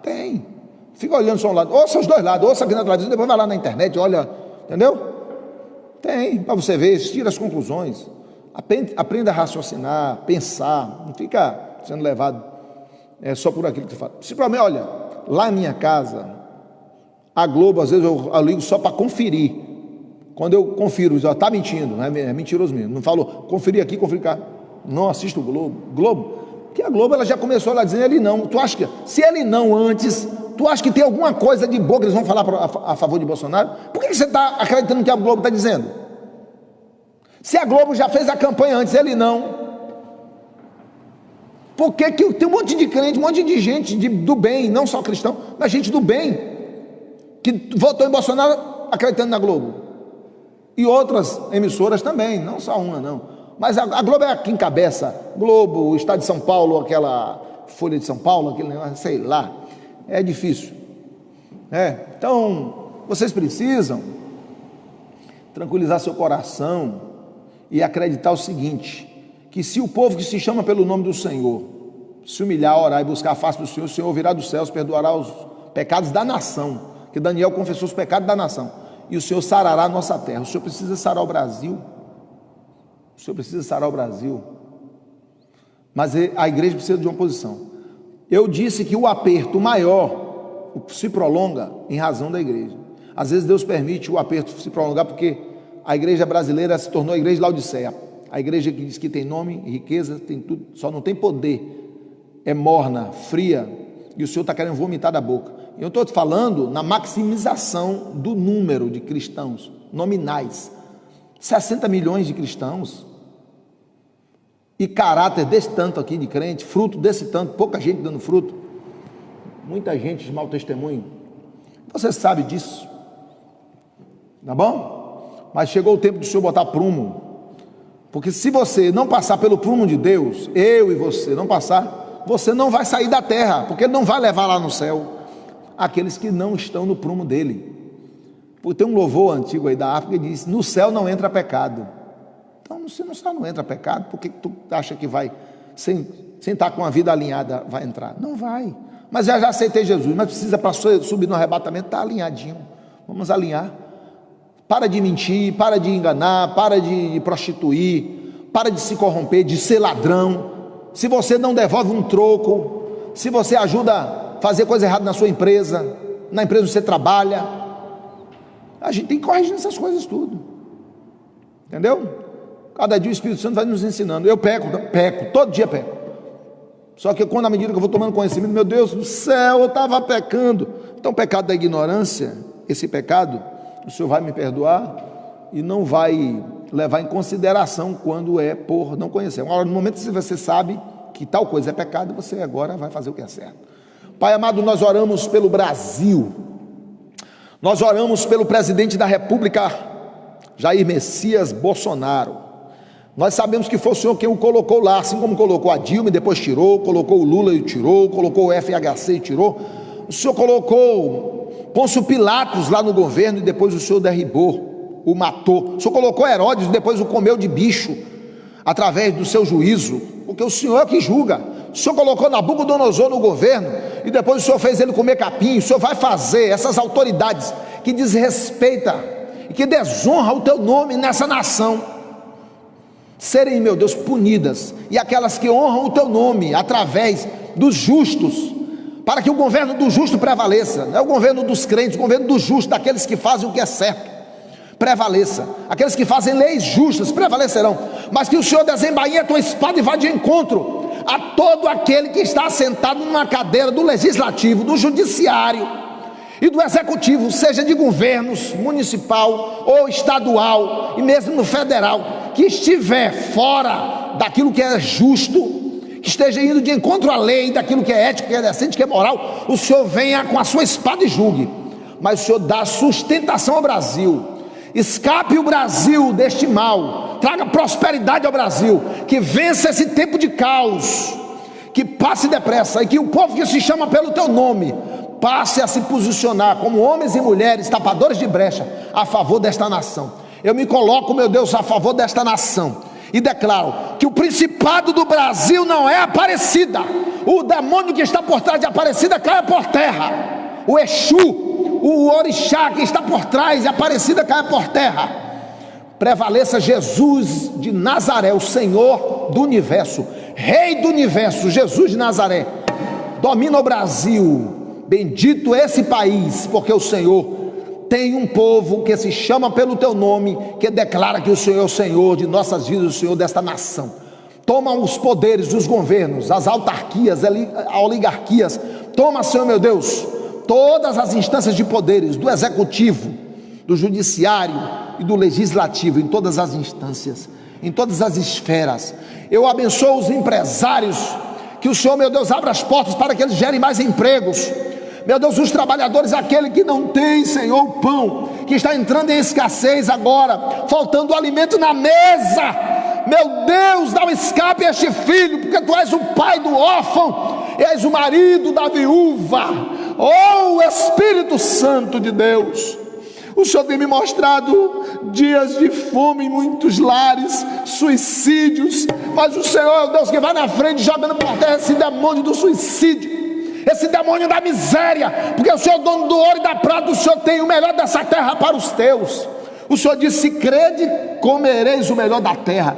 Tem. Fica olhando só um lado, ouça os dois lados, ouça aqui na televisão, depois vai lá na internet, olha, entendeu? Tem, para você ver, tira as conclusões, aprenda a raciocinar, pensar, não fica sendo levado só por aquilo que tu fala. Principalmente, olha, lá na minha casa, a Globo, às vezes eu ligo só para conferir. Quando eu confiro, está mentindo, é mentiroso mesmo, não falou, conferir aqui, conferir cá, não assisto o Globo, porque a Globo ela já começou lá dizendo ele não. Tu acha que, se ele não antes, tu acha que tem alguma coisa de boa que eles vão falar a favor de Bolsonaro? Por que você está acreditando no que a Globo está dizendo? Se a Globo já fez a campanha antes, ele não. Por que tem um monte de crente, um monte de gente do bem, não só cristão, mas gente do bem, que votou em Bolsonaro acreditando na Globo? E outras emissoras também, não só uma não. Mas a Globo é a que encabeça. Globo, o Estado de São Paulo, aquela Folha de São Paulo, aquele negócio, sei lá. É difícil. Então, vocês precisam tranquilizar seu coração e acreditar o seguinte, que se o povo que se chama pelo nome do Senhor se humilhar, orar e buscar a face do Senhor, o Senhor virá dos céus, perdoará os pecados da nação, que Daniel confessou os pecados da nação, e o Senhor sarará a nossa terra. O Senhor precisa sarar o Brasil, o Senhor precisa sarar o Brasil, mas a igreja precisa de uma posição. Eu disse que o aperto maior se prolonga em razão da igreja. Às vezes Deus permite o aperto se prolongar porque a igreja brasileira se tornou a igreja de Laodiceia, a igreja que diz que tem nome, riqueza, tem tudo, só não tem poder, é morna, fria, e o Senhor está querendo vomitar da boca. Eu estou falando na maximização do número de cristãos nominais, 60 milhões de cristãos, e caráter desse tanto aqui de crente, fruto desse tanto, pouca gente dando fruto, muita gente de mau testemunho. Você sabe disso, tá bom? Mas chegou o tempo do Senhor botar prumo, porque se você não passar pelo prumo de Deus, eu e você não passar, você não vai sair da terra, porque Ele não vai levar lá no céu aqueles que não estão no prumo dele. Porque tem um louvor antigo aí da África que diz: no céu não entra pecado. Então, se no céu não entra pecado, por que tu acha que vai, sem estar com a vida alinhada, vai entrar? Não vai. Mas já aceitei Jesus, mas precisa para subir no arrebatamento, estar alinhadinho. Vamos alinhar. Para de mentir, para de enganar, para de prostituir, para de se corromper, de ser ladrão. Se você não devolve um troco, se você ajuda a fazer coisa errada na sua empresa, na empresa onde você trabalha, a gente tem que corrigir essas coisas tudo, entendeu? Cada dia o Espírito Santo vai nos ensinando. Eu peco, todo dia peco. Só que quando, à medida que eu vou tomando conhecimento, meu Deus do céu, eu estava pecando. Então o pecado da ignorância, esse pecado, o Senhor vai me perdoar e não vai levar em consideração quando é por não conhecer. Agora, no momento que você sabe que tal coisa é pecado, você agora vai fazer o que é certo. Pai amado, nós oramos pelo Brasil, nós oramos pelo presidente da República, Jair Messias Bolsonaro. Nós sabemos que foi o Senhor quem o colocou lá, assim como colocou a Dilma e depois tirou, colocou o Lula e tirou, colocou o FHC e tirou. O Senhor colocou Pôncio Pilatos lá no governo e depois o Senhor derribou, o matou. O Senhor colocou Herodes e depois o comeu de bicho, através do seu juízo, porque o Senhor é que julga. O Senhor colocou Nabucodonosor no governo e depois o Senhor fez ele comer capim. O Senhor vai fazer essas autoridades que desrespeitam e que desonram o teu nome nessa nação serem, meu Deus, punidas, e aquelas que honram o teu nome através dos justos, para que o governo do justo prevaleça. Não é o governo dos crentes, o governo do justo, daqueles que fazem o que é certo, prevaleça. Aqueles que fazem leis justas prevalecerão, mas que o Senhor desembainhe a tua espada e vá de encontro a todo aquele que está sentado numa cadeira do legislativo, do judiciário e do executivo, seja de governos municipal ou estadual e mesmo no federal, que estiver fora daquilo que é justo, que esteja indo de encontro à lei, daquilo que é ético, que é decente, que é moral, o Senhor venha com a sua espada e julgue. Mas o Senhor dá sustentação ao Brasil, escape o Brasil deste mal, traga prosperidade ao Brasil, que vença esse tempo de caos, que passe depressa, e que o povo que se chama pelo teu nome passe a se posicionar como homens e mulheres tapadores de brecha a favor desta nação. Eu me coloco, meu Deus, a favor desta nação e declaro que o principado do Brasil não é Aparecida. O demônio que está por trás de Aparecida caia por terra. O Exu, o orixá que está por trás de Aparecida caia por terra. Prevaleça Jesus de Nazaré, o Senhor do universo, Rei do universo, Jesus de Nazaré. Domina o Brasil. Bendito esse país, porque o Senhor tem um povo que se chama pelo teu nome, que declara que o Senhor é o Senhor de nossas vidas, o Senhor desta nação. Toma os poderes dos governos, as autarquias, as oligarquias. Toma, Senhor meu Deus, todas as instâncias de poderes, do executivo, do judiciário e do legislativo, em todas as instâncias, em todas as esferas. Eu abençoo os empresários, que o Senhor, meu Deus, abra as portas para que eles gerem mais empregos. Meu Deus, os trabalhadores, aquele que não tem, Senhor, o pão, que está entrando em escassez agora, faltando alimento na mesa. Meu Deus, dá um escape a este filho, porque tu és o pai do órfão, és o marido da viúva. Oh, Espírito Santo de Deus, o Senhor tem me mostrado dias de fome em muitos lares, suicídios, mas o Senhor é o Deus que vai na frente jogando por terra esse demônio do suicídio, esse demônio da miséria, porque o Senhor é o dono do ouro e da prata, o Senhor tem o melhor dessa terra para os teus. O Senhor disse: se crede, comereis o melhor da terra.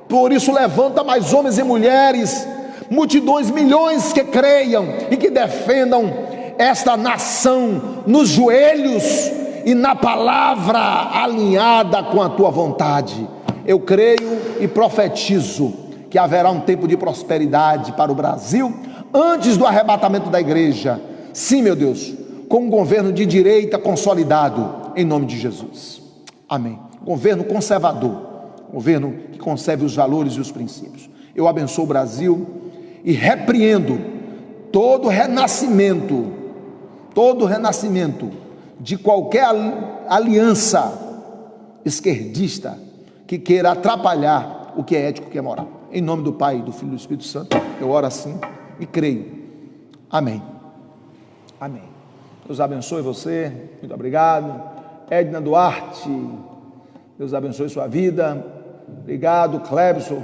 Por isso levanta mais homens e mulheres, multidões, milhões que creiam e que defendam esta nação nos joelhos e na palavra alinhada com a tua vontade. Eu creio e profetizo que haverá um tempo de prosperidade para o Brasil antes do arrebatamento da igreja. Sim, meu Deus, com um governo de direita consolidado, em nome de Jesus. Amém. Governo conservador, governo que conserve os valores e os princípios. Eu abençoo o Brasil e repreendo todo renascimento de qualquer aliança esquerdista que queira atrapalhar o que é ético, o que é moral. Em nome do Pai, do Filho e do Espírito Santo, eu oro assim e creio. Amém. Amém. Deus abençoe você. Muito obrigado. Edna Duarte, Deus abençoe sua vida. Obrigado, Clebson,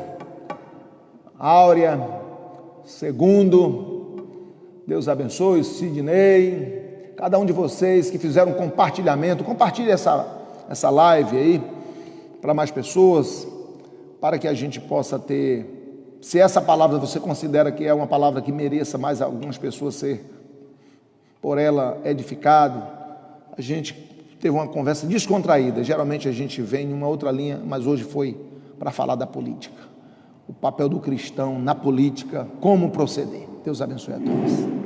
Áurea, Segundo, Deus abençoe, Sidney, cada um de vocês que fizeram compartilhamento. Compartilhe essa live aí para mais pessoas, para que a gente possa ter, se essa palavra você considera que é uma palavra que mereça mais algumas pessoas ser por ela edificado. A gente teve uma conversa descontraída, geralmente a gente vem em uma outra linha, mas hoje foi para falar da política, o papel do cristão na política, como proceder. Deus abençoe a todos.